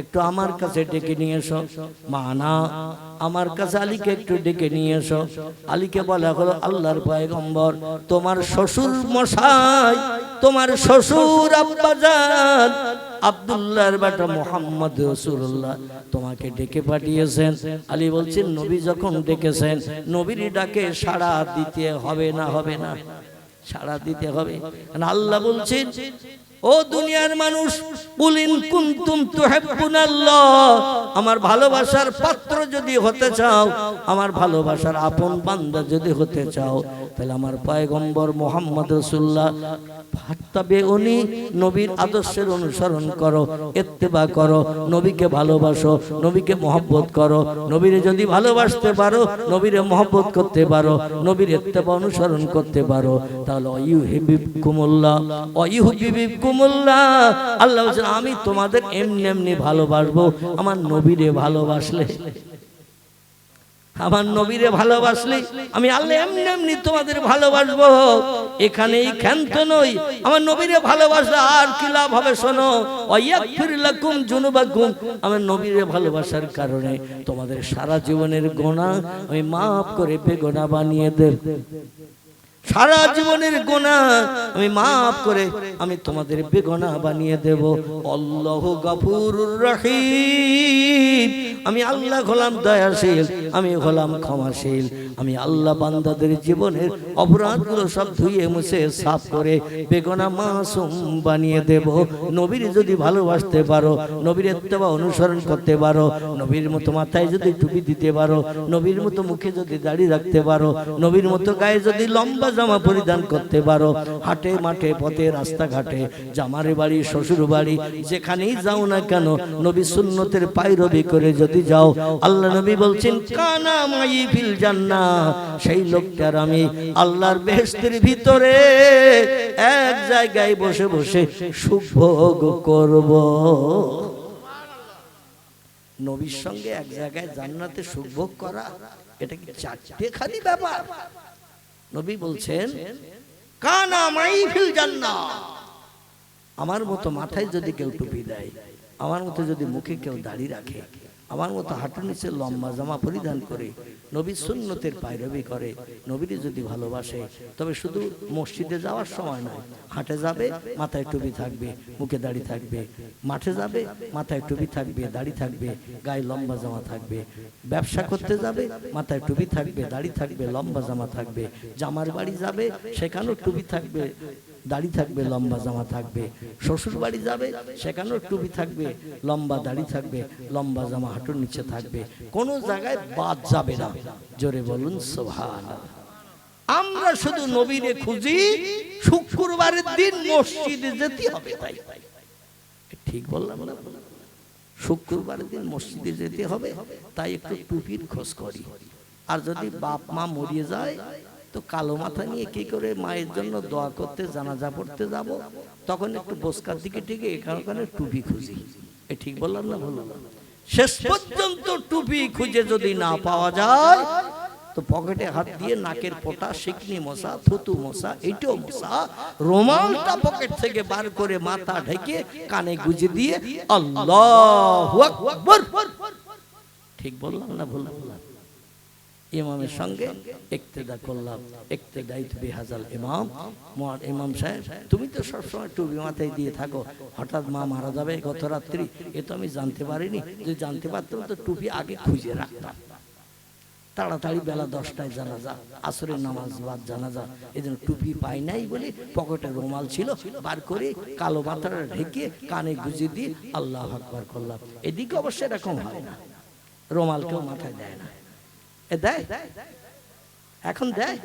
[SPEAKER 1] একটু আমার কাছে ডেকে নিয়ে এসো। মানা আমার কাছে আলীকে একটু ডেকে নিয়ে এসো। আলীকে বলা হলো আল্লাহর পয়গম্বর, তোমার শ্বশুর মশাই, তোমার শ্বশুর আব্বাজান আব্দুল্লাহর বেটা মুহাম্মদ রাসূলুল্লাহ তোমাকে ডেকে পাঠিয়েছেন। আলী বলছেন নবী যখন ডেকেছেন, নবীর ডাকে সাড়া দিতে হবে না? হবে না? সাড়া দিতে হবে। আল্লাহ বলছেন, ও দুনিয়ার মানুষ, কুল ইন কুনতুম তুহিব্বুনাল্লাহ, আমার ভালোবাসার পাত্র যদি হতে চাও, আমার ভালোবাসার আপন বান্দা যদি হতে চাও, তাহলে আমার পয়গম্বর মুহাম্মদ রাসূলুল্লাহ ফাত্তাবিউনি, নবীর আদর্শের অনুসরণ করো, ইত্তেবা করো, নবীকে ভালোবাসো, নবীকে মহব্বত করো। নবীরে যদি ভালোবাসতে পারো, নবীরে মহব্বত করতে পারো, নবীর ইত্তেবা অনুসরণ করতে পারো, তাহলে ইউহিব্বুকুমুল্লাহ ওয়া ইউহিব্বুকুমুল্লাহ। আল্লাহ বলেন, আমি তোমাদের এমনি এমনি ভালোবাসবো। আমার নবীরে ভালোবাসলে, আমার নবীরে ভালোবাসলে আমি আল্লাহ এমনি এমনি তোমাদের ভালোবাসবো। এখানেই ক্ষান্ত নই, আমার নবীরে ভালোবাসলে আর কি লাভ হবে শোনো, ওয়ায়াগফির লাকুম যুনুবাকুম, আমার নবীরে ভালোবাসার কারণে তোমাদের সারা জীবনের গুনাহ আমি মাফ করে বেগুনাহ বানিয়ে দেব। সারা জীবনের গুনাহ আমি মাফ করে আমি তোমাদের বেগুনাহ বানিয়ে দেব। আল্লাহু গফুরুর রহিম, আমি আল্লাহ হলাম দয়াশীল, আমি হলাম ক্ষমাশীল। আমি আল্লাহ বান্দাদের জীবনের অপরাধগুলো সব ধুয়ে মুছে সাফ করে বেগুনাহ মাসুম বানিয়ে দেব। নবীর যদি ভালোবাসতে পারো, নবীর ইত্তেবা অনুসরণ করতে পারো, নবীর মতো মাথায় যদি টুপি দিতে পারো, নবীর মতো মুখে যদি দাড়ি রাখতে পারো, নবীর মতো গায়ে যদি লম্বা জামা পরিধান করতে পারো, হাটে মাঠে পথে রাস্তাঘাটে, জামারে বাড়ি শ্বশুর বাড়ি যেখানেই যাও না কেন, নবী সুন্নতের পায়রবি করে যদি যাও, আল্লাহ নবী বলছেন, কানা মাই ফিল জান্নাহ, সেই লোকটার আমি আল্লাহর বেহেশতের ভিতরে এক জায়গায় বসে বসে সুখ ভোগ করব। নবীর সঙ্গে এক জায়গায় জান্নাতে সুখ ভোগ করা, এটা কি চারটে খালি ব্যাপার? নবী বলছেন, কানা মাই ফিল জান্নাহ, আমার মতো মাথায় যদি কেউ টুপি দেয়, আমার মতো যদি মুখে কেউ দাড়ি রাখে, আমার মতো হাঁটুর নিচে লম্বা জামা পরিধান করে নবীর সুন্নতের পায়রবি করে, নবীরে যদি ভালোবাসে, তবে শুধু মসজিদে যাওয়ার সময় নয়, হাঁটে যাবে মাথায় টুপি থাকবে, মুখে দাড়ি থাকবে, মাঠে যাবে মাথায় টুপি থাকবে, দাড়ি থাকবে, গায়ে লম্বা জামা থাকবে, ব্যবসা করতে যাবে মাথায় টুপি থাকবে, দাড়ি থাকবে, লম্বা জামা থাকবে, জামার বাড়ি যাবে সেখানেও টুপি থাকবে, দাড়ি থাকবে, লম্বা জামা থাকবে, শ্বশুর বাড়ি যাবে সেখানেও টুপি থাকবে, লম্বা দাড়ি থাকবে, লম্বা জামা হাঁটুর নিচে থাকবে, কোনো জায়গায় বাদ যাবে না। জোরে বলুন সুবহানাল্লাহ। আমরা শুধু নবীরে খুঁজি, শুক্রবারের দিন মসজিদে যেতে হবে, তাই ঠিক বললাম না? শুক্রবারের দিন মসজিদে যেতে হবে, তাই একটু টুপির খোঁজ করি। আর যদি বাপ মা মরিয়ে যায়, তো কালো মাথা নিয়ে কি করে মায়ের জন্য দোয়া করতে, জানাজা পড়তে যাব, তখন একটু বসকার দিকে টিকে এখানে টুপি খুঁজি। এ ঠিক বললাম না বললাম? শেষ পর্যন্ত টুপি খুঁজে যদি না পাওয়া যায়, তো পকেটে হাত দিয়ে নাকের পোটা, শিকনি মশা, থুতু মশা, এটাও মশা, রুমালটা পকেট থেকে বার করে মাথা ঢেকে কানে গুজে দিয়ে আল্লাহু আকবার। ঠিক বললাম না বললাম? ইমামের সঙ্গে ইক্তেদা করলাম। ইক্তেদাই বিহাজাল ইমাম, ইমাম সাহেব তুমি তো সবসময় টুপি মাথায় দিয়ে থাকো, হঠাৎ মা মারা যাবে গত রাত্রি, এ তো আমি জানতে পারিনি, যদি জানতে পারতাম তো টুপি আগে খুঁজে রাখতাম। তাড়াতাড়ি বেলা 10টায় জানাজা, আসরের নামাজ বাদ জানাজা, এই জন্য টুপি পাই নাই বলে পকেটে রুমাল ছিল, বার করে কালো মাথাটা ঢেকে কানে গুজে দিয়ে আল্লাহু আকবার করলাম। এদিকে অবশ্য এরকম হয় না, রুমাল কেউ মাথায় দেয় না, দেয় এখন দেয়।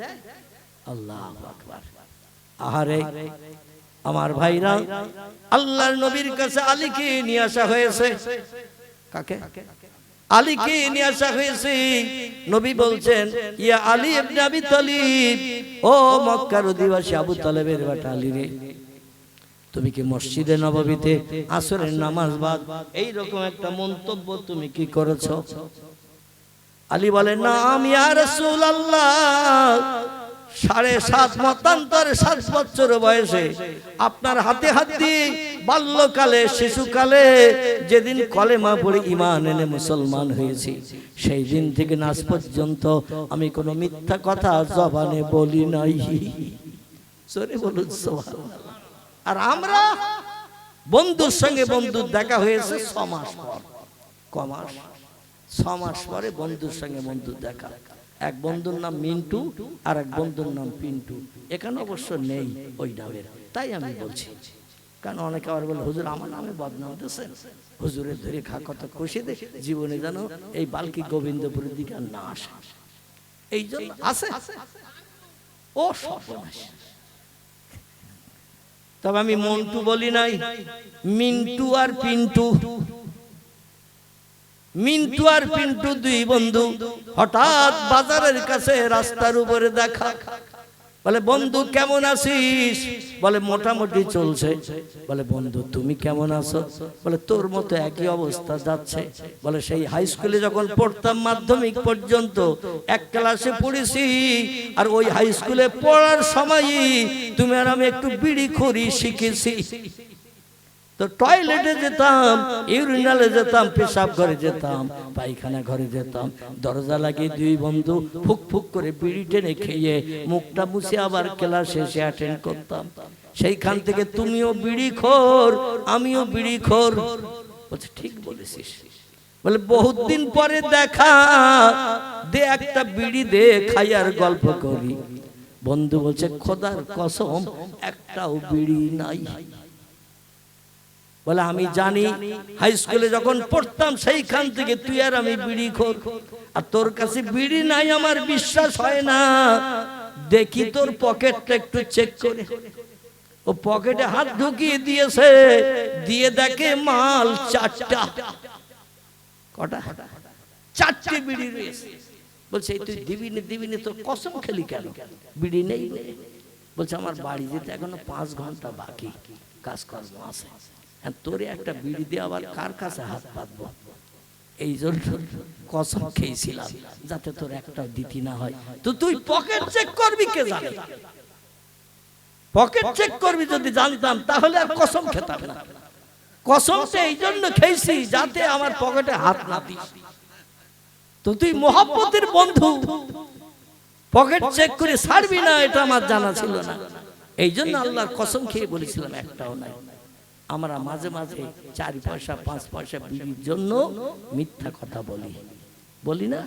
[SPEAKER 1] আল্লাহু আকবার। আহারে আমার ভাইরা, আল্লাহর নবীর কাছে আলীকে নিয়ে আসা হয়েছে। কাকে? আলীকে নিয়ে আসা হয়েছে। নবী বলছেন, ইয়া আলী ইবনে আবি তালিব, ও মক্কার অধিবাসী আবু তালেবের বেটা আলী রে, তুমি কি মসজিদে নববীতে আসরের নামাজ বাদ এইরকম একটা মন্তব্য তুমি কি করেছো? আলী বলেন, না আমি ইয়া রাসূলুল্লাহ, 7.5 মতান্তরে 7 বছর বয়সে আপনার হাতে হাত দিয়ে বাল্যকালে, শিশুকালে যেদিন কলেমা পড়ে ঈমান এনে মুসলমান হয়েছি, সেই দিন থেকে আজ পর্যন্ত আমি কোনো মিথ্যা কথা জবানে বলি নাই। সরে বলুন সুবহানাল্লাহ। আর আমরা বন্ধুর সঙ্গে বন্ধুর দেখা হয়েছে 6 মাস পর। ক মাস? 6 মাস পরে বন্ধুর সঙ্গে বন্ধুর দেখা। এক বন্ধুর নাম মিন্টু আর এক বন্ধুর নাম পিন্টু। এখানে অবশ্য নেই ওই নামের, তাই আমি বলছি। কারণ অনেকে আবার বলে হুজুর আমার নামে বদনাম দিচ্ছেন, হুজুরের ধরে খা কথা কষে দে, জীবনে যেন এই বাল্কি গোবিন্দপুরের দিকে আর না আসে, এই জন্য আছে ও সর্বনাশ। তবে আমি মন্টু বলি নাই, মিন্টু আর পিন্টু। মিন্টু আর পিন্টু দুই বন্ধু, হঠাৎ বাজারের কাছে রাস্তার উপরে দেখা। বলে বন্ধু কেমন আছিস? বলে মোটামুটি চলছে। বলে বন্ধু তুমি কেমন আছো? বলে তোর মতো একই অবস্থা যাচ্ছে। বলে সেই হাই স্কুলে যখন পড়তাম মাধ্যমিক পর্যন্ত এক ক্লাসে পড়েছি, আর ওই হাই স্কুলে পড়ার সময়ই তুমি আর আমি একটু বিড়িখড়ি শিখেছি। তো টয়লেটে যেতাম, ইউরিনালে যেতাম, পেশাব ঘরে যেতাম, পায়খানা ঘরে যেতাম, দরজা লাগিয়ে দুই বন্ধু ফুক ফুক করে বিড়ি টেনে খেয়ে মুখটা মুছে আবার ক্লাস শেষে অ্যাটেন্ড করতাম। সেইখান থেকে তুমিও বিড়িখোর আমিও বিড়িখোর। বলছে ঠিক বলেছিস। বলে বহুত দিন পরে দেখা, দে একটা বিড়ি দে, খাই আর গল্প করি। বন্ধু বলছে খোদার কসম একটাও বিড়ি নাই। বলে আমি জানি হাই স্কুলে যখন পড়তাম সেইখান থেকে তুই আর আমি বিড়িখোর, আর তোর কাছে বিড়ি নাই আমার বিশ্বাস হয় না। দেখি তোর পকেটটা একটু চেক করে। ও পকেটে হাত ঢুকিয়ে দিয়েছে, দিয়ে দেখে মাল চারটা। কটা? চারটে বিড়ি রয়েছে। বলছে তুই দিবি না তোর কসম খেলি কেন? বিড়ি নেই। বলছে আমার বাড়ি যেতে এখনো 5 ঘন্টা বাকি, কাজকর্ম আছে, তোরে একটা বিড়ি দিয়ে আবার কার কাছে হাত পাতবো, এই জন্য কসম খেয়েছিলাম যাতে তোর একটাও দিতি না হয়। তো তুই পকেট চেক করবি কে জানে? পকেট চেক করবি যদি জানতাম তাহলে আর কসম খেতাম না। কসমটা এই জন্য খেয়েছি যাতে আমার পকেটে হাত না দিস। তো তুই মোহাব্বতের বন্ধু, পকেট চেক করে ছাড়বি না এটা আমার জানা ছিল না। এই জন্য আল্লাহর কসম খেয়ে বলেছিলাম একটাও নাই। আমরা মাঝে মাঝে 4 পয়সা 5 পয়সা বিড়ির জন্য মিথ্যা কথা বলি না।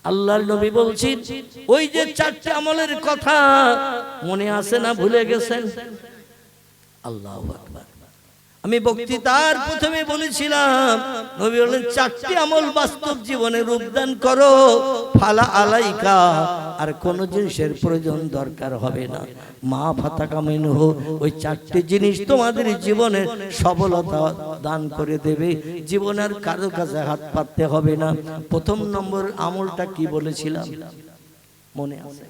[SPEAKER 1] আল্লাহর নবী বলছেন ওই যে 4টে আমলের কথা মনে আছে না ভুলে গেছেন? আল্লাহু আকবার। আমি বক্তৃতার প্রথমে বলেছিলাম নবী বলেন 4টি আমল বাস্তব জীবনে রূপদান করো, ফালা আলাইকা, আর কোন জিনিসের প্রয়োজন দরকার হবে না। মা ফাতাকা মিনহু, ওই 4টি জিনিস তোমাদের জীবনে সফলতা দান করে দেবে, জীবনের কারো কাছে হাত পাততে হবে না। প্রথম নম্বর আমলটা কি বলেছিলাম মনে আছে?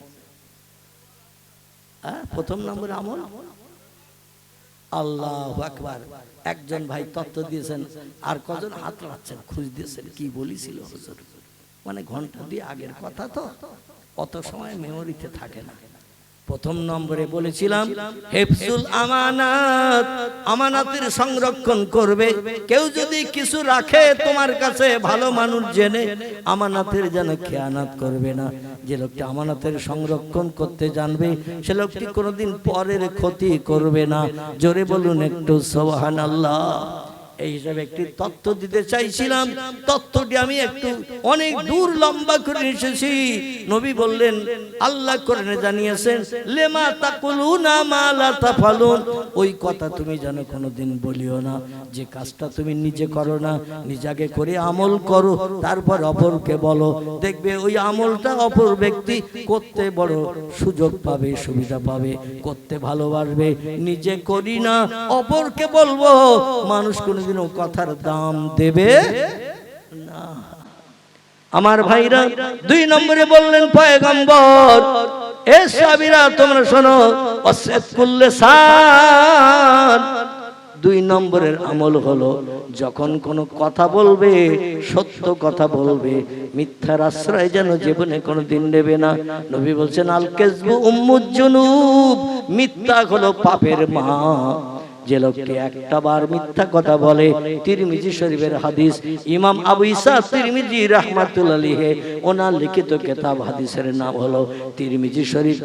[SPEAKER 1] প্রথম নম্বর আমল আল্লাহু আকবার। একজন ভাই তত্ত্ব দিয়েছেন, আর কজন হাত লাগাচ্ছেন খুঁজ দিয়েছেন কি বলেছিল হুজুর? মানে ঘন্টা দিয়ে আগের কথা তো অত সময় মেমোরিতে থাকে না। প্রথম নম্বরে বলেছিলাম হেফজুল আমানাত, আমানাতের সংরক্ষণ করবে। কেউ যদি কিছু রাখে তোমার কাছে ভালো মানুষ জেনে, আমানাতের যেন খেয়ানত করবে না। যে লোকটা আমানাতের সংরক্ষণ করতে জানবে সে লোকটি কোনোদিন পরের ক্ষতি করবে না। জোরে বলুন একটু সুবহানাল্লাহ। এই হিসাবে একটি তত্ত্ব দিতে চাইছিলাম, তত্ত্বটি আমি একটু অনেক দূর লম্বা করে এসেছি। নবী বললেন, আল্লাহ কোরআনে জানিয়েছেন লেমা তাকুলুনা মা লা তাফালুন, ওই কথা তুমি যেন কোনোদিন বলিও না যে কাজটা তুমি নিজে করো না, নিজে আগে করে আমল করো তারপর অপরকে বলো। দেখবে ওই আমলটা অপর ব্যক্তি করতে বড় সুযোগ পাবে, সুবিধা পাবে, করতে ভালোবাসবে। নিজে করি না অপরকে বলবো, মানুষ কোনোদিন কথার দাম দেবে না। আমার ভাইরা 2 নম্বরে বললেন পয়গম্বর, এ সাহাবীরা তোমরা শোনো, ওয়াসিকুল লিসান। 2 নম্বরের আমল হলো যখন কোনো কথা বলবে সত্য কথা বলবে, মিথ্যার আশ্রয় যেন জীবনে কোনোদিন নেবে না। নবী বলছেন আল কাযবু উম্মুজ জুনুব, মিথ্যা হলো পাপের মা। যে লোকটি একটা বার মিথ্যা কথা বলে, তিরমিজি শরীফের হাদিস, ইমাম আবু ঈসা তিরমিজি রাহমাতুল্লাহ আলাইহি ওনার লিখিত কিতাব হাদিসের নাম হলো তিরমিজি শরীফ।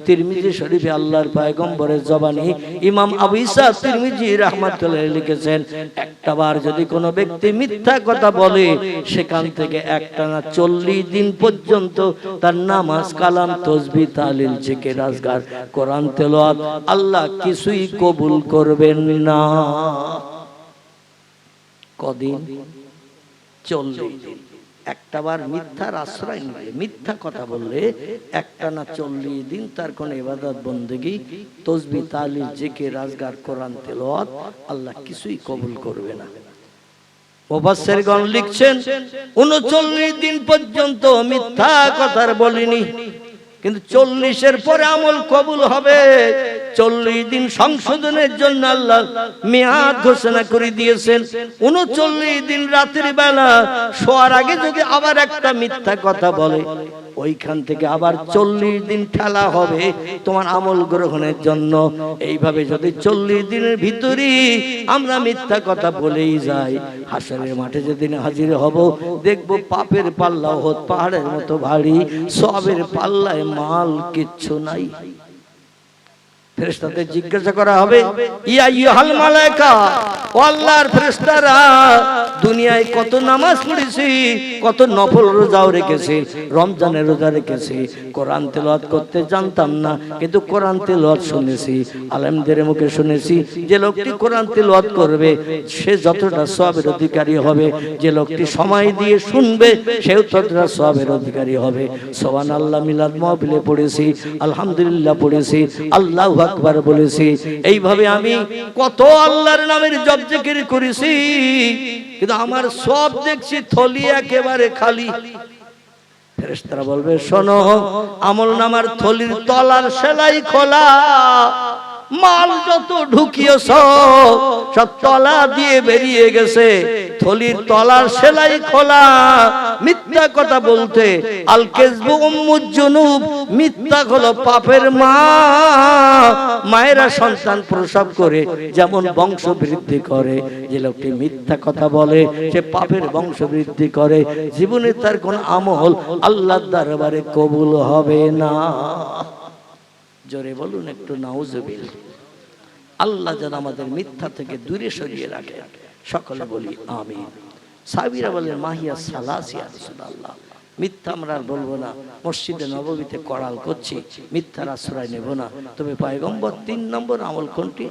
[SPEAKER 1] তিরমিজি শরীফে আল্লাহর পয়গম্বরের জবানি ইমাম আবু ঈসা তিরমিজি রাহমাতুল্লাহ আলাইহি লিখেছেন, একটা বার যদি কোনো ব্যক্তি মিথ্যা কথা বলে, সেখান থেকে একটানা 40 দিন পর্যন্ত তার নামাজ, কালাম, তাসবিহ, তাহলিল, জিকির, আজকার, কোরআন তেলাওয়াত আল্লাহ কিছুই কবুল করবেন না। কদিন? 40 দিন। একটাবার মিথ্যার আশ্রয় নিলে, মিথ্যা কথা বললে একটানা 40 দিন তার কোন ইবাদত বন্দেগী, তাসবিহ, তাহলিল, জিকির, আজকার, কোরআন তেলাওয়াত আল্লাহ কিছুই কবুল করবে না। মুফাসসিরগণ লিখছেন 39 দিন পর্যন্ত মিথ্যা কথা বলিনি, কিন্তু 40-এর পরে আমল কবুল হবে। 40 দিন সংশোধনের জন্য আল্লাহ মেয়াদ ঘোষণা করে দিয়েছেন। 39 দিন রাতের বেলা শোয়ার আগে যদি আবার একটা মিথ্যা কথা বলে, ওইখান থেকে আবার 40 দিন ঠেলা হবে তোমার আমল গ্রহণের জন্য। এইভাবে যদি 40 দিনের ভিতরে আমরা মিথ্যা কথা বলেই যাই, হাসরের মাঠে যেদিন হাজির হব, দেখব পাপের পাল্লা হত পাহাড়ের মতো ভারী, সওয়াবের পাল্লায় মাল কিচ্ছু নাই। ফেরেশতাদের জিজ্ঞাসা করা হবে, ইয়া আইয়ুহাল মালায়েকা, ও আল্লাহর ফেরেশতারা, দুনিয়ায় কত নামাজ পড়েছি, কত নফল রোজাও রেখেছি, রমজানের রোজা রেখেছি, কোরআন তেলাওয়াত করতে জানতাম না, কিন্তু কোরআন তেলাওয়াত শুনেছি, আলেমদের মুখে শুনেছি যে লোকটি কোরআন তেলাওয়াত করবে সে যতটা সওয়াবের অধিকারী হবে, যে লোকটি সময় দিয়ে শুনবে সেও ততটা সওয়াবের অধিকারী হবে। সুবহানাল্লাহ মিলাদ মাহফিলে পড়েছি, আলহামদুলিল্লাহ পড়েছি, আল্লাহু আকবার বলেছি। এইভাবে আমি কত আল্লাহর নামের জপ জিকির করেছি, কিন্তু আমার সব দেখছি থলি একেবারে খালি। ফেরেশতারা বলবে, শোনো, আমলনামার থলির তলার সেলাই খোলা, মাল যত ঢুকিয়েছ সব তলা দিয়ে বেরিয়ে গেছে, থলির তলার সেলাই খোলা। মিথ্যা কথা বলতে আল কিযবু উম্মুজ জুনুব, মিথ্যা হলো পাপের মা। মায়েরা সন্তান প্রসব করে যেমন বংশ বৃদ্ধি করে, যে লোকটি মিথ্যা কথা বলে সে পাপের বংশ বৃদ্ধি করে, জীবনে তার কোন আমল আল্লাহর দরবারে কবুল হবে না। জোরে বলুন একটু নাউজুবিল্লাহ। আল্লাহ যেন আমাদের মিথ্যা থেকে দূরে সরিয়ে রাখে, সকলে বলি আমিন। সাহাবীরা বলেন, মাহিয়া সালাস ইয়া রাসূলুল্লাহ, মিথ্যা আমরা আর বলবো না, মসজিদে নববীতে করাল করছি, মিথ্যার আশ্রয় নেব না। তবে পয়গম্বর 3 নম্বর আমল কোনটি?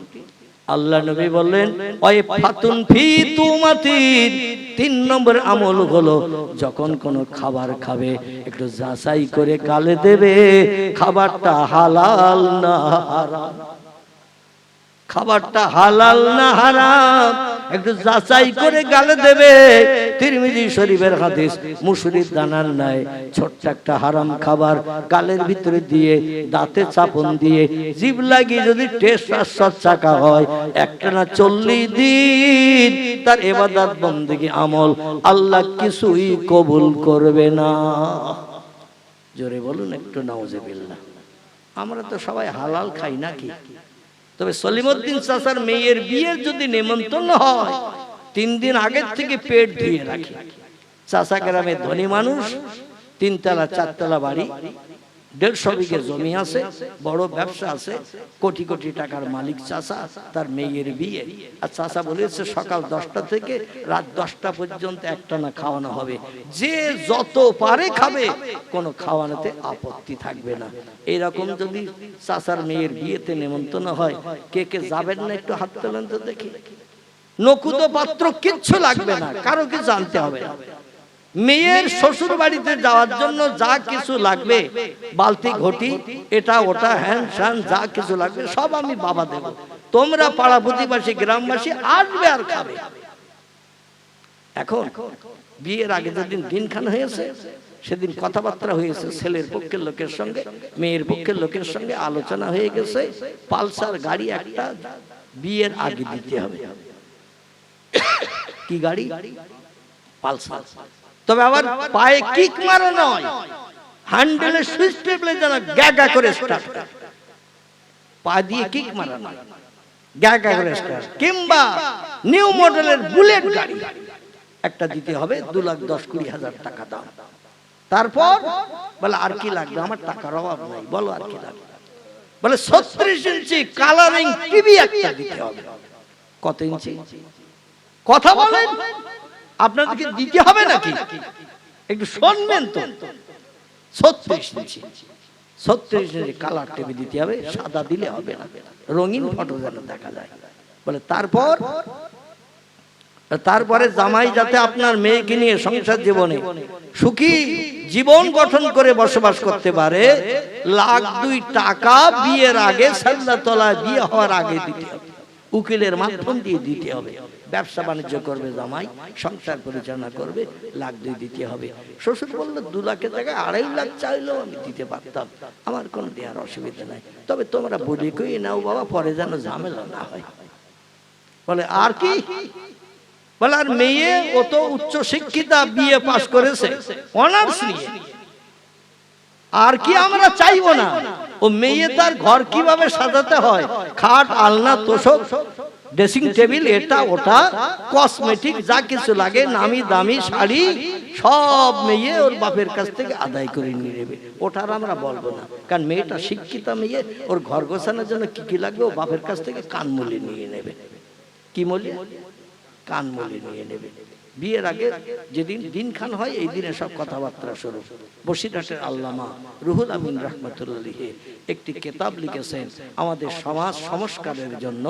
[SPEAKER 1] আল্লাহ নবী বললেন, ওই ফাতুন ফি তুমাতিন, 3 নম্বর আমল হলো যখন কোনো খাবার খাবে একটু যাচাই করে গালে দেবে খাবারটা হালাল না হারাম। খাবারটা হালাল না হারাম একটু যাচাই করে গালে দেবে। তিরমিজি শরীফের হাদিস, মুসুরির দানার নাই ছোট্ট একটা হারাম খাবার গালের ভিতরে দিয়ে দাঁতে চাপন দিয়ে জিভ লাগিয়ে যদি টেস্ট আস্বাদ চাকা হয়, একটানা 40 দিন তার ইবাদত বন্দেগী আমল আল্লাহ কিছুই কবুল করবে না। জোরে বলুন একটু নাউজুবিল্লাহ। আমরা তো সবাই হালাল খাই নাকি? তবে সলিমউদ্দিন চাচার মেয়ের বিয়ের যদি নেমন্তন্ন হয়, 3 দিন আগের থেকে পেট ধুয়ে রাখি। চাচা গ্রামে ধনী মানুষ, 3 তলা 4 তলা বাড়ি, 150 বিঘে জমি আছে, বড় ব্যবসা আছে, কোটি কোটি টাকার মালিক চাচা। তার মেয়ের বিয়ে, আর চাচা বলেছে সকাল 10টা থেকে রাত 10টা পর্যন্ত একটানা খাওয়ানো হবে, যে যত পারে খাবে, কোনো খাওয়ানোতে আপত্তি থাকবে না। এইরকম যদি চাচার মেয়ের বিয়েতে নেমন্তন্ন হয়, কে কে যাবেন না একটু হাত তোলেন তো দেখি। নকুদ পাত্র কিচ্ছু লাগবে না, কারো কি জানতে হবে না। মেয়ের শ্বশুর বাড়িতে যাওয়ার জন্য যা কিছু লাগবে, বালতি ঘটি এটা ওটা হ্যান স্যান যা কিছু লাগবে সব আমি বাবা দেব। তোমরা পাড়া প্রতিবাসী গ্রামবাসী আসবে আর খাবে। এখন বিয়ের আগে যেদিন দিনখান হয়েছে সেদিন কথাবার্তা হয়েছে ছেলের পক্ষের লোকের সঙ্গে, মেয়ের পক্ষের লোকের সঙ্গে আলোচনা হয়ে গেছে, পালসার গাড়ি একটা বিয়ের আগে দিতে হবে। কি গাড়ি? পালসার। তবে আবার পায়ে কিক মারো নয়, হ্যান্ডেলে সুইচ টেপলে যেন গ্যাগা করে স্টার্ট, পা দিয়ে কিক মারা নয়। গ্যাগারেস্টার কিংবা নিউ মডেলের বুলেট গাড়ি একটা দিতে হবে, 2,10,20,000 টাকা দাম। তারপর বলে আর কি লাগবে, আমার টাকার অভাব নাই, বলো আর কি লাগবে। বলে 36 ইঞ্চি কালারিং টিভি একটা দিতে হবে। কত ইঞ্চি কথা বলেন, আপনাদেরকে দিতে হবে নাকি? একটু শুনবেন তো। 36 ইঞ্চি 36 ইঞ্চি কালার টিভি দিতে হবে, সাদা দিলে হবে না, রঙিন ফটো যেন দেখা যায়। বলে তারপরে জামাই যাতে আপনার মেয়েকে নিয়ে সংসার জীবনে সুখী জীবন গঠন করে বসবাস করতে পারে, 1,02,000 টাকা বিয়ের আগে সাল্লাতলায় বিয়ে হওয়ার আগে দিতে হবে, উকিলের মাধ্যম দিয়ে দিতে হবে। ব্যবসা বাণিজ্য করবে জামাই, সংসার পরিচালনা করবে, 1,02,000 দিতে হবে। শ্বশুর বললো 2 লাখের জায়গায় 2.5 লাখ চাইলেও আমি দিতে পারতাম, আমার কোনো দেওয়ার অসুবিধা নাই, তবে তোমরা বলি কই নাও বাবা, পরে যেন ঝামেলা না হয়। বলে আর কি? বলে আর মেয়ে ও তো উচ্চ শিক্ষিতা, বিএ পাস করেছে অনার্স নিয়ে, আর কি আমরা চাইবো না? ও মেয়ে তার ঘর কিভাবে সাজাতে হয়, খাট আলনা তোষক ড্রেসিং টেবিল এটা ওটা কসমেটিক যা কিছু লাগে নামি দামি শাড়ি সব মেয়ে ওর বাপের কাছ থেকে আদায় করে নিয়ে নেবে, ওটার আমরা বলবো না। কারণ মেয়েটা শিক্ষিতা মেয়ে, ওর ঘর গোছানোর জন্য কি কি লাগবে ও বাপের কাছ থেকে কানমূলি নিয়ে নেবে। কি মূল্য? কানমূলি নিয়ে নেবে। বিয়ের আগে যেদিন দিনখান হয় এই দিনে সব কথাবার্তা শুরু। বসিরহাটের আল্লামা রুহুল আমিন রাহমাতুল্লাহ একটি কিতাব লিখেছেন আমাদের সমাজ সংস্কারের জন্য।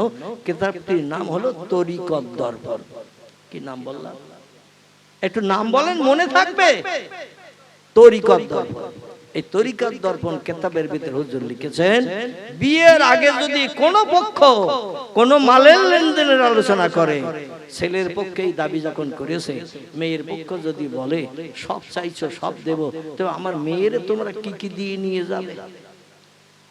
[SPEAKER 1] কিতাবটির নাম হলো তরিকত দর্পণ। কি নাম বললাম? একটু নাম বলেন, মনে থাকবে। তরিকত দর্পণ। এই তরিকত দর্পণ কিতাবের ভিতরে হুজুর লিখেছেন, বিয়ের আগে যদি কোনো পক্ষ কোনো মালের লেনদেনের আলোচনা করে, ছেলের পক্ষেই দাবি যখন করেছে, মেয়ের পক্ষ যদি বলে সব চাইছো সব দেব, তো আমার মেয়ের তোমরা কি কি দিয়ে নিয়ে যাবে?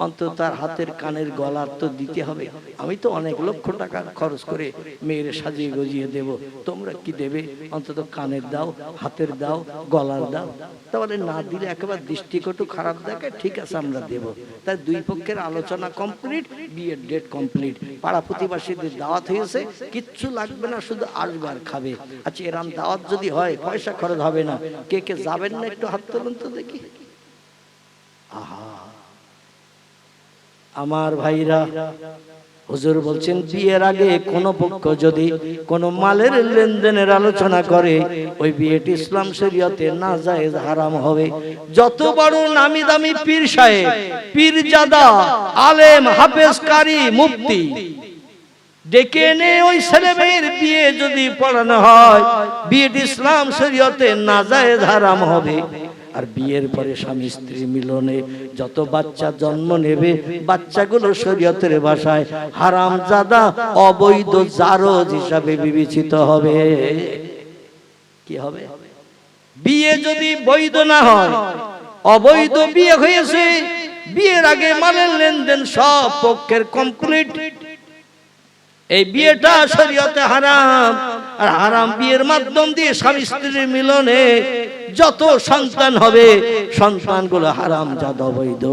[SPEAKER 1] অন্তত তার হাতের কানের গলার তো দিতে হবে। আমি তো অনেক লক্ষ টাকা খরচ করে মেয়ের সাজিয়ে গজিয়ে দেব, তোমরা কি দেবে? অন্তত কানের দাও, হাতের দাও, গলার দাও। তাহলে না দিলে একেবারে দৃষ্টিকটু খারাপ দেখে, ঠিক আছে আমরা দেব। তাই দুই পক্ষের আলোচনা কমপ্লিট, বিয়ের ডেট কমপ্লিট, পাড়া প্রতিবেশীদের দাওয়াত হয়েছে, কিচ্ছু লাগবে না, শুধু আসবে আর খাবে। আচ্ছা এরম দাওয়াত যদি হয় পয়সা খরচ হবে না, কে কে যাবেন না একটু হাত তুলুন তো দেখি। আহা আমার ভাইরা, হুজুর বলছেন বিয়ের আগে কোন পক্ষ যদি কোনো মালের লেনদেনের আলোচনা করে, ওই বিয়েটি ইসলাম শরীয়তে নাজায়েজ হারাম হবে। যত বড় নামি দামি পীর সাহেব, পীরজাদা, আলেম, হাফেজ, কারি, মুফতি ডেকে এনে ওই ছেলে মেয়ের বিয়ে যদি পড়ানো হয়, বিয়েটি ইসলাম শরীয়তে নাজায়েজ হারাম হবে। আর বিয়ের পরে স্বামী স্ত্রী মিলনে যত বাচ্চা জন্ম নেবে, বাচ্চাগুলো শরীয়তের ভাষায় হারামজাদা, অবৈধ জারজ হিসাবে বিবেচিত হবে। কি হবে? বিয়ে যদি বৈধ না হয়, অবৈধ বিয়ে হয়েছে, বিয়ের আগে মালের লেনদেন সব পক্ষের কমপ্লিট, এই বিয়েটা শরীয়তে হারাম। আর হারাম বিয়ের মাধ্যম দিয়ে স্বামী স্ত্রীর মিলনে যত সন্তান হবে, সন্তানগুলো হারাম জাত, অবৈধ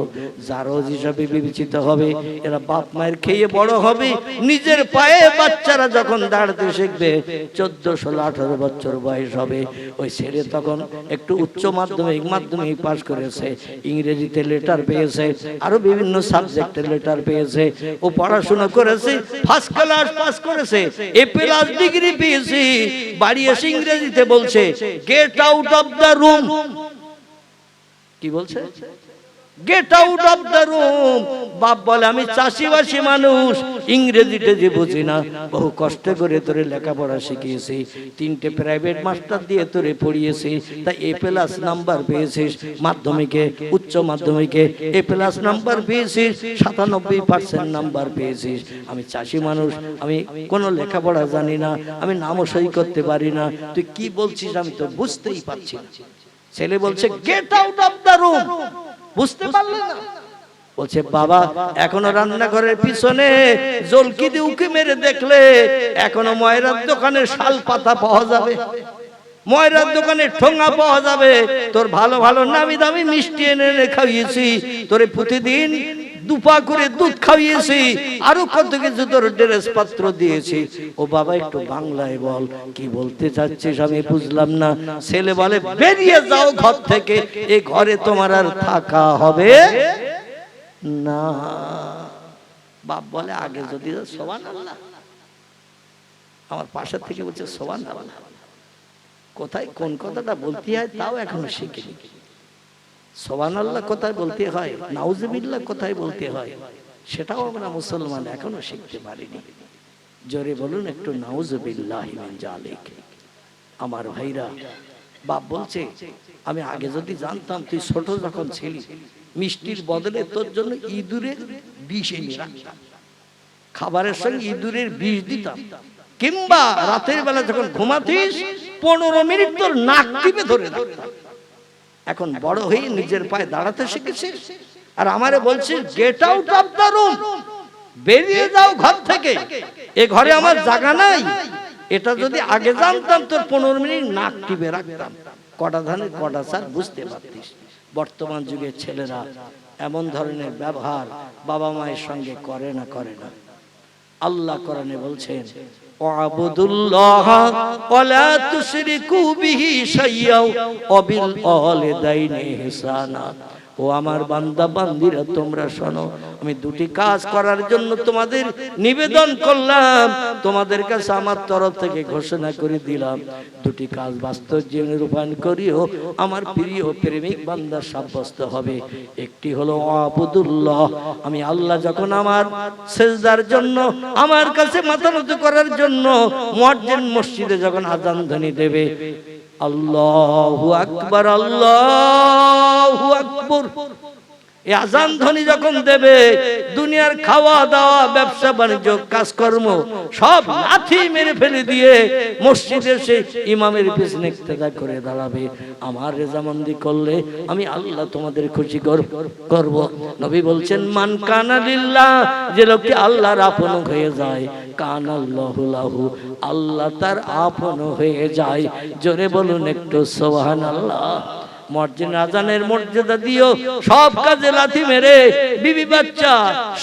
[SPEAKER 1] জারজ হিসাবে বিবেচিত হবে। এরা বাপ মায়ের খেয়ে বড় হবে, নিজের পায়ে বাচ্চারা যখন দাঁড়াতে শিখবে, 14, 16, 18 বছর বয়স হবে, ওই ছেলে তখন একটু উচ্চ মাধ্যমিক পাস করেছে, ইংরেজিতে লেটার পেয়েছে, আরো বিভিন্ন সাবজেক্টে লেটার পেয়েছে, ও পড়াশোনা করেছে, ফার্স্ট ক্লাস পাস করেছে, A+ ডিগ্রি পেয়েছে, বাড়ি এসে ইংরেজিতে বলছে get out of the room. কি বলছে? Get out of the room. বাপ বলে আমি চাষিবাসী মানুষ, ইংরেজিতে যে বুঝি না, বহু কষ্ট করে তোরে লেখাপড়া শিখিয়েছি, 3টে প্রাইভেট মাস্টার দিয়ে তোরে পড়িয়েছি, তাই A+ নাম্বার পেয়েছিস, মাধ্যমিকে উচ্চ মাধ্যমিকে A+ নাম্বার পেয়েছিস, 97% নাম্বার পেয়েছিস। আমি চাষি মানুষ, আমি কোনো লেখাপড়া জানি না, আমি নামও সই করতে পারি না, তুই কি বলছিস আমি তো বুঝতেই পারছি না। ছেলে বলছে get out of the room. বুঝতে পারলে না? বলছে বাবা এখনো রান্নাঘরের পিছনে জলকি দিয়ে উকি মেরে দেখলে এখনো ময়রার দোকানে শাল পাতা পাওয়া যাবে, ময়রার দোকানে ঠোঙা পাওয়া যাবে, তোর ভালো ভালো নামি দামি মিষ্টি এনে খাইয়েছি, তোরে প্রতিদিন দুপা করে দুধ খাইয়েছি, আরো কত কিছু তোর ড্রেস পত্র দিয়েছি। ও বাবা একটু বাংলায় বল, কি বলতে চাচ্ছিস আমি বুঝলাম না। ছেলে বলে বেরিয়ে যাও ঘর থেকে, এই ঘরে তোমার আর থাকা হবে না। বাপ বলে আগে যদি সুবহানাল্লাহ, আমার পাশে থেকে বলছে সুবহানাল্লাহ। কোথায় কোন কথাটা বলতে হয় তাও এখনো শিখিনি। সুবহানাল্লাহ কোথায় বলতে হয়, নাউজুবিল্লাহ কোথায় বলতে হয়, সেটাও আমরা মুসলমান এখনো শিখতে পারিনি। জোরে বলুন একটু নাউজুবিল্লাহি মিন জালিক। আমার ভাইরা, বাপ বলছে আমি আগে যদি জানতাম তুই ছোট যখন ছিলি, মিষ্টির বদলে তোর জন্য ইঁদুরের বিষ এনে রাখতাম, খাবারের সঙ্গে ইঁদুরের বিষ দিতাম, কিংবা রাতের বেলা যখন ঘুমাতিস 15 মিনিট তোর নাক টিপে ধরে রাখতাম। এখন বড় হয়ে নিজের পায়ে দাঁড়াতে শিখেছিস, আর আমারে বলছিস get out of the room, বেরিয়ে যাও ঘর থেকে, এ ঘরে আমার জায়গা নাই। এটা যদি আগে জানতাম তোর 15 মিনিট নাক টিপে রাখতাম। কটা ধানের কটা চাল বুঝতে পারতিস। বর্তমান যুগের ছেলেরা এমন ধরনের ব্যবহার বাবা মায়ের সঙ্গে করে না, করে না। আল্লাহ কোরআনে বলছেন ওয়াবুদুল্লাহ ওয়ালা তুশরিকু বিহি শাইয়্যা ওয়া বিল ওয়ালিদাইনি ইহসানা। ও আমার বান্দা বান্দিরা তোমরা শোনো, আমি দুটি কাজ করার জন্য তোমাদের নিবেদন করলাম, তোমাদের কাছে আমার তরফ থেকে ঘোষণা করে দিলাম। দুটি কাজ বাস্তব জীবনে রূপায়ণ করিও আমার প্রিয় প্রেমিক বান্দা সাব্যস্ত হবে। একটি হলো আবুদুল্লাহ, আমি আল্লাহ যখন আমার সেজদার জন্য, আমার কাছে মাথা নত করার জন্য মুয়াজ্জিন মসজিদে যখন আযান ধ্বনি দেবে, আল্লাহু আকবার আল্লাহু আকবার, এই আযান ধ্বনি যখন দেবে, দুনিয়ার খাওয়া দাওয়া ব্যবসা বাণিজ্য কাজকর্ম সব লাথি মেরে ফেলে দিয়ে মসজিদে এসে ইমামের পিছনে ইক্তেদা করে দাঁড়াবে। আমার রেজামন্দি করলে আমি আল্লাহ তোমাদের খুশি করব। নবী বলছেন মান কানা লিল্লাহ, যে লোকটি আল্লাহর আপন হয়ে যায়, কানাল্লাহু লাহু, আল্লাহ তার আপন হয়ে যায়। জোরে বলুন একটু সুবহানাল্লাহ। মুয়াজ্জিন আযানের মর্যাদা দিও, সব কাজে লাথি মেরে বিবি বাচ্চা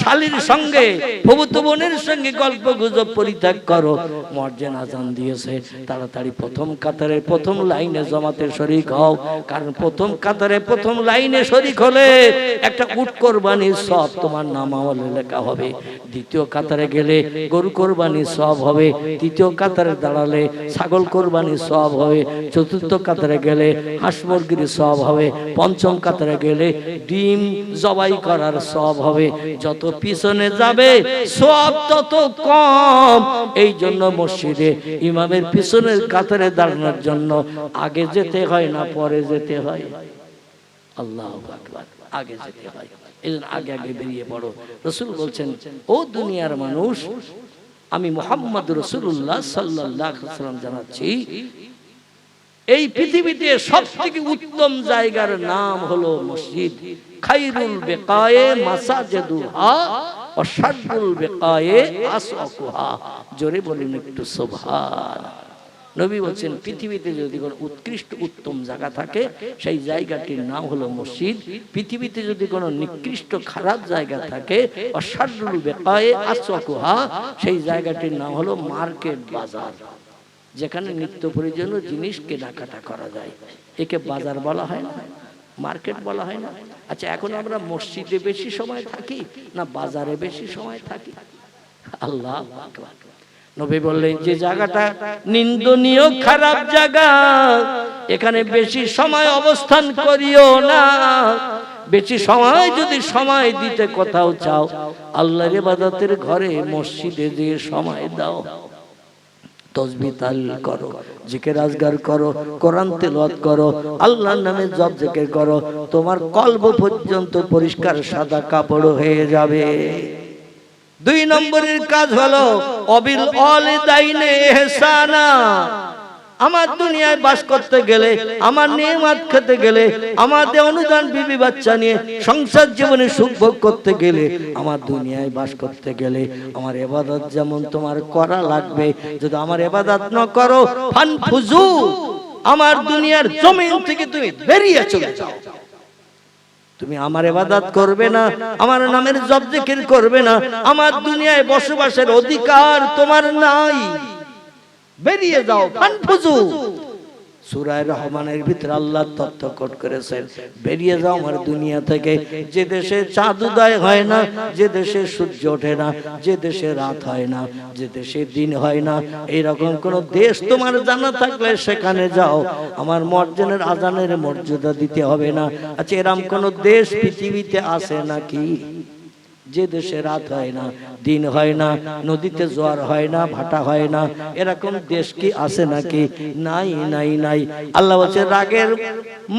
[SPEAKER 1] শালীর সঙ্গে ফুফুতো বোনের সঙ্গে গল্প গুজব পরিত্যাগ করো। মুয়াজ্জিন আযান দিয়েছে, তাড়াতাড়ি প্রথম কাতারে প্রথম লাইনে জামাতে শরীক হও, কারণ প্রথম কাতারে প্রথম লাইনে শরীক হলে একটা উট কুরবানির সওয়াব তোমার নামাওয়ালে লেখা হবে। দ্বিতীয় কাতারে গেলে গরু কুরবানির সওয়াব হবে, তৃতীয় কাতারে দাঁড়ালে ছাগল কুরবানির সওয়াব হবে, চতুর্থ কাতারে গেলে হাঁস মুরগির সওয়াব হবে, পঞ্চম কাতারে গেলে ডিম জবাই করার সওয়াব হবে। যত পিছনে যাবে সওয়াব তত কম। এই জন্য মসজিদে ইমামের পিছনের কাতারে দাঁড়ানোর জন্য আগে যেতে হয় না পরে যেতে হয়? আল্লাহু আকবার, আগে যেতে হয়। এই জন্য আগে আগে বেরিয়ে পড়ো। রাসূল বলছেন ও দুনিয়ার মানুষ, আমি মুহাম্মদ রাসূলুল্লাহ সাল্লাল্লাহু আলাইহি ওয়াসাল্লাম জানাচ্ছি, এই পৃথিবীতে সবথেকে উত্তম জায়গার নাম হলো মসজিদ। খায়রুল বিকায়ে মাসাজিদুহা ওয়া শাররুল বিকায়ে আসওয়াকুহা। জোরে বলুন একটু সুবহানাল্লাহ। নবী বলেন পৃথিবীতে যদি কোনো উৎকৃষ্ট উত্তম জায়গা থাকে সেই জায়গাটির নাম হলো মসজিদ। পৃথিবীতে যদি কোনো নিকৃষ্ট খারাপ জায়গা থাকে, ওয়া শাররুল বিকায়ে আসওয়াকুহা, সেই জায়গাটির নাম হলো মার্কেট, বাজার, যেখানে নিত্য প্রয়োজনীয় জিনিস কেনাকাটা করা যায়। একে বাজার বলা হয় না, মার্কেট বলা হয় না? আচ্ছা, এখন আমরা মসজিদে বেশি সময় থাকি না বাজারে বেশি সময় থাকি? আল্লাহু আকবার। নবী বললেন যে জায়গাটা নিন্দনীয় খারাপ জায়গা, এখানে বেশি সময় অবস্থান করিও না। বেশি সময় যদি সময় দিতে কোথাও চাও, আল্লাহর ইবাদতের ঘরে মসজিদে দিয়ে সময় দাও। তাসবিহ তাহলিল করো, জিকির আজগার করো, কোরআন তেলাওয়াত করো, আল্লাহর নামে জপ জিকির করো, তোমার কলব পর্যন্ত পরিষ্কার সাদা কাপড় হয়ে যাবে। 2 নম্বরের কাজ হলো অবিল ওয়ালিদাইনে ইহসানা। আমার দুনিয়ায় বাস করতে গেলে, আমার নেয়ামত খেতে গেলে, আমাদের অনুদান বিবি বাচ্চা নিয়ে সংসার জীবনে সুখ ভোগ করতে গেলে, আমার দুনিয়ায় বাস করতে গেলে আমার ইবাদত যেমন তোমার করা লাগবে। যদি আমার ইবাদত না করো, ফানফুজু, আমার দুনিয়ার জমিন থেকে তুমি বেরিয়ে চলে যাও। তুমি আমার ইবাদত করবে না, আমার নামের জপ জিকির করবে না, আমার দুনিয়ায় বসবাসের অধিকার তোমার নাই। বেরিয়ে যাও, ফানফুজু। সূরা রহমানের ভিতরে আল্লাহ তথ্য কোট করেছেন, বেরিয়ে যাও আমার দুনিয়া থেকে। যে দেশে চাঁদ উদয় হয় না, যে দেশে সূর্য ওঠে না, যে দেশে রাত হয় না, যে দেশে দিন হয় না, এইরকম কোন দেশ তোমার জানা থাকলে সেখানে যাও। আমার মুয়াজ্জিনের আজানের মর্যাদা দিতে হবে না। আচ্ছা, এরকম কোন দেশ পৃথিবীতে আছে নাকি যে দেশে রাত হয় না, দিন হয় না, নদীতে জোয়ার হয় না, ভাটা হয় না? এরকম দেশ কি আছে নাকি? নাই, নাই, নাই। আল্লাহ বলছে, রাগের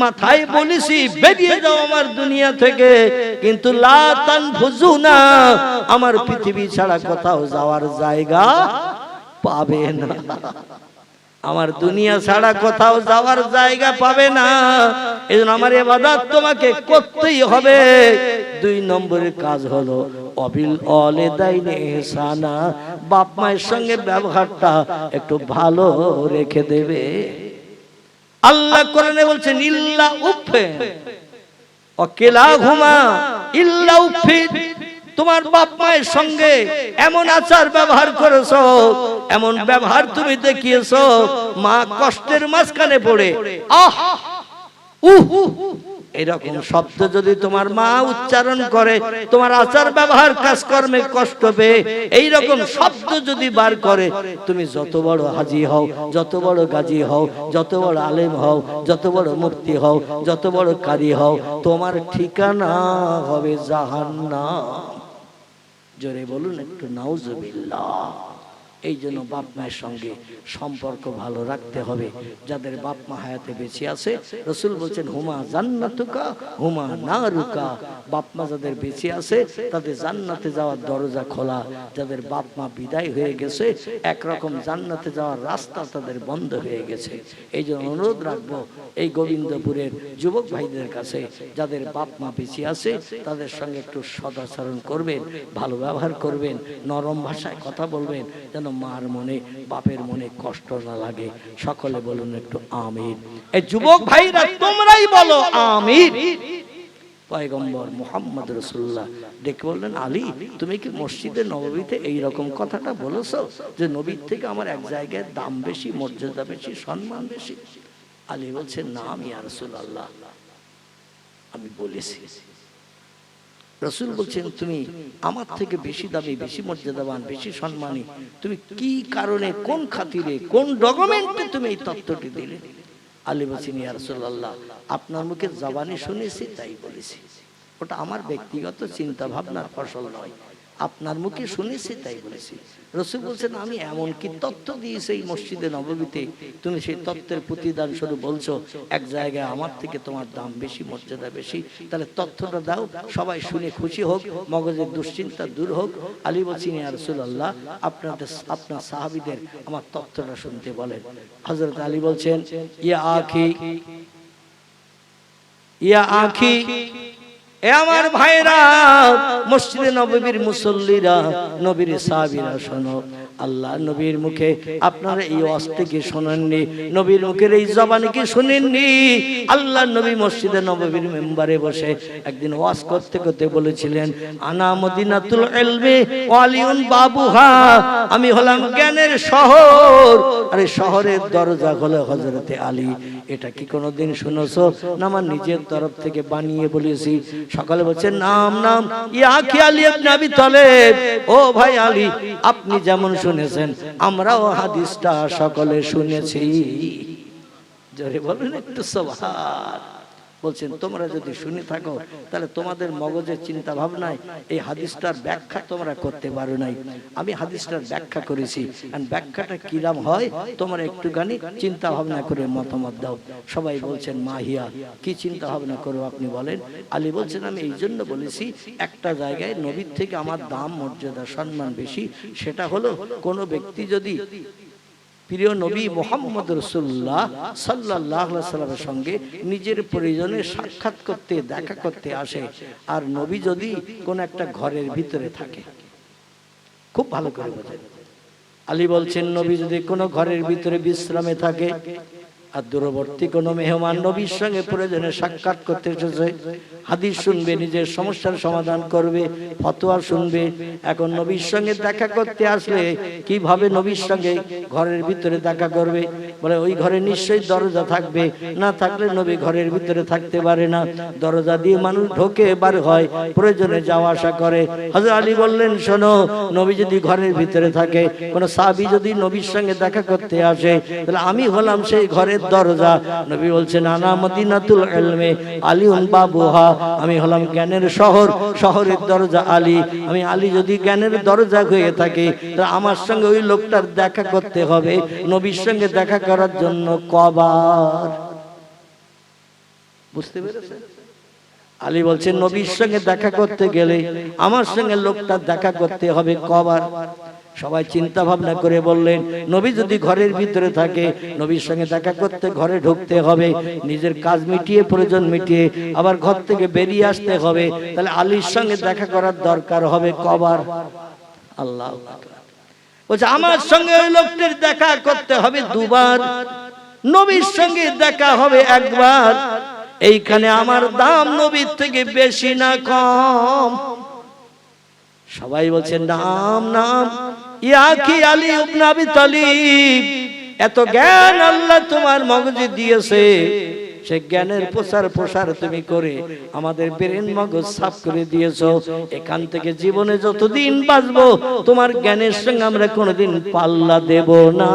[SPEAKER 1] মাথায় বলেছি বেরিয়ে যাও আমার দুনিয়া থেকে, কিন্তু লা তানফুজুনা, আমার পৃথিবী ছাড়া কোথাও যাওয়ার জায়গা পাবে না। আমার দুনিয়া ছাড়া কোথাও যাওয়ার জায়গা পাবে না। এজন্য আমার ইবাদত তোমাকে করতেই হবে। 2 নম্বরের কাজ হলো অবিল ওয়ালিদাইনি ইহসানা, বাপ মায়ের সঙ্গে ব্যবহারটা একটু ভালো রেখে দেবে। আল্লাহ কোরআনে বলছেন, ইল্লা উফে ওয়াকিলাহুমা ইল্লা উফি, তোমার বাপ মায়ের সঙ্গে এমন আচার ব্যবহার করেছো, এমন ব্যবহার তুমি দেখিয়েছো, মা কষ্টের মাঝখানে পড়ে আহ উহ এরকম শব্দ যদি তোমার মা উচ্চারণ করে, তোমার আচার ব্যবহার কাজকর্মে কষ্ট পেয়ে এইরকম শব্দ যদি বার করে, তুমি যত বড় হাজী হও, যত বড় গাজী হও, যত বড় আলেম হও, যত বড় মুফতি হও, যত বড় কারি হও, তোমার ঠিকানা হবে জাহান্নাম। জোরে বলুন একটু নাউজুবিল্লাহ। এই জন্য বাপ মায়ের সঙ্গে সম্পর্ক ভালো রাখতে হবে। যাদের বাপ মা হায়াতে বেঁচে আছে, রাসূল বলছেন, হুমা জান্নাতুকা হুমা নারুকা, বাপ মা যাদের বেঁচে আছে তাদের জান্নাতে যাওয়ার দরজা খোলা। যাদের বাপ মা বিদায় হয়ে গেছে, একরকম জান্নাতে যাওয়ার রাস্তা তাদের বন্ধ হয়ে গেছে। এই জন্য অনুরোধ রাখবো এই গোবিন্দপুরের যুবক ভাইদের কাছে, যাদের বাপ মা বেঁচে আছে তাদের সঙ্গে একটু সদাচরণ করবেন, ভালো ব্যবহার করবেন, নরম ভাষায় কথা বলবেন, যেন মার মনে বাপের মনে কষ্ট না লাগে। সকলে বলুন একটু আমিন। এই যুবক ভাইরা তোমরাই বলো আমিন। পয়গম্বর মুহাম্মদ রাসূলুল্লাহ ডেকে বললেন, আলী তুমি কি মসজিদে নববীতে এই রকম কথাটা বলেছো যে নবীর থেকে আমার এক জায়গায় দাম বেশি, মর্যাদা বেশি, সম্মান বেশি? আলী বলছেন, না ইয়া রাসূলুল্লাহ, আমি বলেছি। রাসূল বলছেন, তুমি আমার থেকে বেশি দামি, বেশি মর্যাদাবান, বেশি সম্মানী, তুমি কি কারণে, কোন খাতিরে, কোন ডকুমেন্টে তুমি এই তত্ত্বটি দিলে? আলী বলছেন, ইয়া রাসূলুল্লাহ, আপনার মুখে জবানে শুনেছি তাই বলেছি। ওটা আমার ব্যক্তিগত চিন্তা ভাবনার ফসল নয়, আপনার মুখে শুনেছি তাই বলেছি। রাসূল বলছেন, আমি এমন কি তত্ত্ব দিয়েছি এই মসজিদে নববীতে, তুমি সেই তত্ত্বের প্রতিদান স্বরূপ বলছো এক জায়গায় আমার থেকে তোমার দাম বেশি, মর্যাদা বেশি? তাহলে তথ্যটা দাও, সবাই শুনে খুশি হোক, মগজের দুশ্চিন্তা দূর হোক। আলী বলছেন, ইয়া রাসূলুল্লাহ, আপনার সাহাবীদের আমার তথ্যটা শুনতে বলেন। হযরত আলী বলছেন, ইয়া আখি, ইয়া আখি, এ আমার ভাইরা, মসজিদে নববীর মুসল্লিরা, নবীর সাহাবীরা, শোনো, আল্লাহ নবীর মুখে আপনারা এই ওয়াজটি কি শোনেননি? নবীর মুখের এই জবানি কি শুনেননি? আল্লাহ নবী মসজিদে নববীর মেম্বারে বসে একদিন ওয়াজ করতে করতে বলেছিলেন, আনা মদিনাতুল ইলমি ওয়া আলিউন বাবুহা, আমি হলাম জ্ঞানের শহর, আর এই শহরের দরজা হলো হযরতে আলী। এটা কি কোনোদিন শুনেছো? না আমার নিজের তরফ থেকে বানিয়ে বলেছি। সকালে বলছেন, নাম নাম ইয়া আখি আলী ইবনে আবি তালেব, ও ভাই আলী, আপনি যেমন শুনেছেন আমরাও হাদিসটা সকলে শুনেছি। জোরে বলুন একটু সুবহান। বলছেন, তোমরা যদি শুনে থাকো তাহলে তোমাদের মগজের চিন্তা ভাবনায় এই হাদিসটার ব্যাখ্যা তোমরা করতে পারো নাই, আমি হাদিসটার ব্যাখ্যা করেছি। আর ব্যাখ্যাটা কিরাম হয় তোমরা একটুখানি চিন্তা ভাবনা করে মতামত দাও। সবাই বলছেন, মাহিয়া, কি চিন্তা ভাবনা করো আপনি বলেন? আলী বলছেন, আমি এই জন্য বলেছি, একটা জায়গায় নবীর থেকে আমার দাম, মর্যাদা, সম্মান বেশি। সেটা হলো কোনো ব্যক্তি যদি প্রিয় নবী মুহাম্মদ রাসূলুল্লাহ সাল্লাল্লাহু আলাইহি সাল্লামের সঙ্গে নিজের প্রয়োজনে সাক্ষাৎ করতে, দেখা করতে আসে, আর নবী যদি কোন একটা ঘরের ভিতরে থাকে, খুব ভালো করে বোঝেন। আলী বলছেন, নবী যদি কোনো ঘরের ভিতরে বিশ্রামে থাকে, আর দূরবর্তী কোনো মেহমান নবীর সঙ্গে প্রয়োজনে সাক্ষাৎ করতে এসেছে, হাদিস শুনবে, নিজের সমস্যার সমাধান করবে, ফতোয়া শুনবে। এখন নবীর সঙ্গে দেখা করতে আসলে কিভাবে নবীর সঙ্গে ঘরের ভিতরে দেখা করবে? বলে ওই ঘরে নিশ্চয়ই দরজা থাকবে, না থাকলে নবী ঘরের ভিতরে থাকতে পারে না। দরজা দিয়ে মানুষ ঢোকে বার হয়, প্রয়োজনে যাওয়া আসা করে। হযরত আলী বললেন, শোনো, নবী যদি ঘরের ভিতরে থাকে, কোন সাহাবী যদি নবীর সঙ্গে দেখা করতে আসে, তাহলে আমি হলাম সেই ঘরের দরজা। নবী বলছেন, আনা মদিনাতুল ইলমে আলিউন বাবুহা, আমি হলাম জ্ঞানের শহর, শহরের দরজা আলী। আমি আলী যদি জ্ঞানের দরজা হয়ে থাকি, তাহলে আমার সঙ্গে ওই লোকটার দেখা করতে হবে। নবীর সঙ্গে দেখা করার জন্য কবার? বুঝতে পেরেছেন? আলী বলছেন, নবীর সঙ্গে দেখা করতে গেলে আমার সঙ্গে লোকটা দেখা করতে হবে কবার? সবাই চিন্তা ভাবনা করে বললেন, নবী যদি ঘরের ভিতরে থাকে, নবীর সঙ্গে দেখা করতে ঘরে ঢুকতে হবে, নিজের কাজ মিটিয়ে, প্রয়োজন মিটিয়ে আবার ঘর থেকে বেরিয়ে আসতে হবে। তাহলে আলীর সঙ্গে দেখা করার দরকার হবে কবার? আল্লাহ বলছে, আমার সঙ্গে ওই লোকটির দেখা করতে হবে দুবার, নবীর সঙ্গে দেখা হবে একবার। এইখানে আমার দাম নবীর থেকে বেশি না কম? সবাই বলছে নাম নাম। ইয়া কি আলী ইবনে আবি তালিব, এত জ্ঞান আল্লাহ তোমার মগজে দিয়েছে, সে জ্ঞানের প্রসার তুমি করে আমাদের ব্রেন মগজ সাফ করে দিয়েছো। এখান থেকে জীবনে যতদিন বাঁচবো তোমার জ্ঞানের সঙ্গে আমরা কোনোদিন পাল্লা দেব না।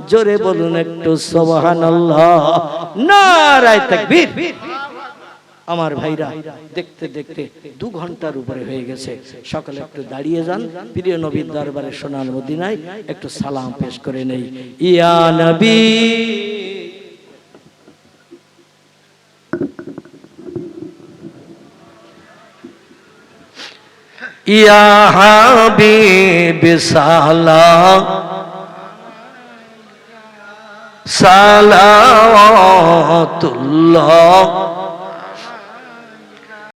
[SPEAKER 1] জোরে বলুন একটু সুবহানাল্লাহ, নারায়ে তাকবীর। আমার ভাইরা, দেখতে দেখতে 2 ঘন্টার উপরে হয়ে গেছে। সকালে একটু দাঁড়িয়ে যান, প্রিয় নবীর দরবারে সোনার মদিনায় একটু সালাম পেশ করে নেই। ইয়া নবী, ইয়া হাবিব সালাম সালাওয়াতুল্লাহ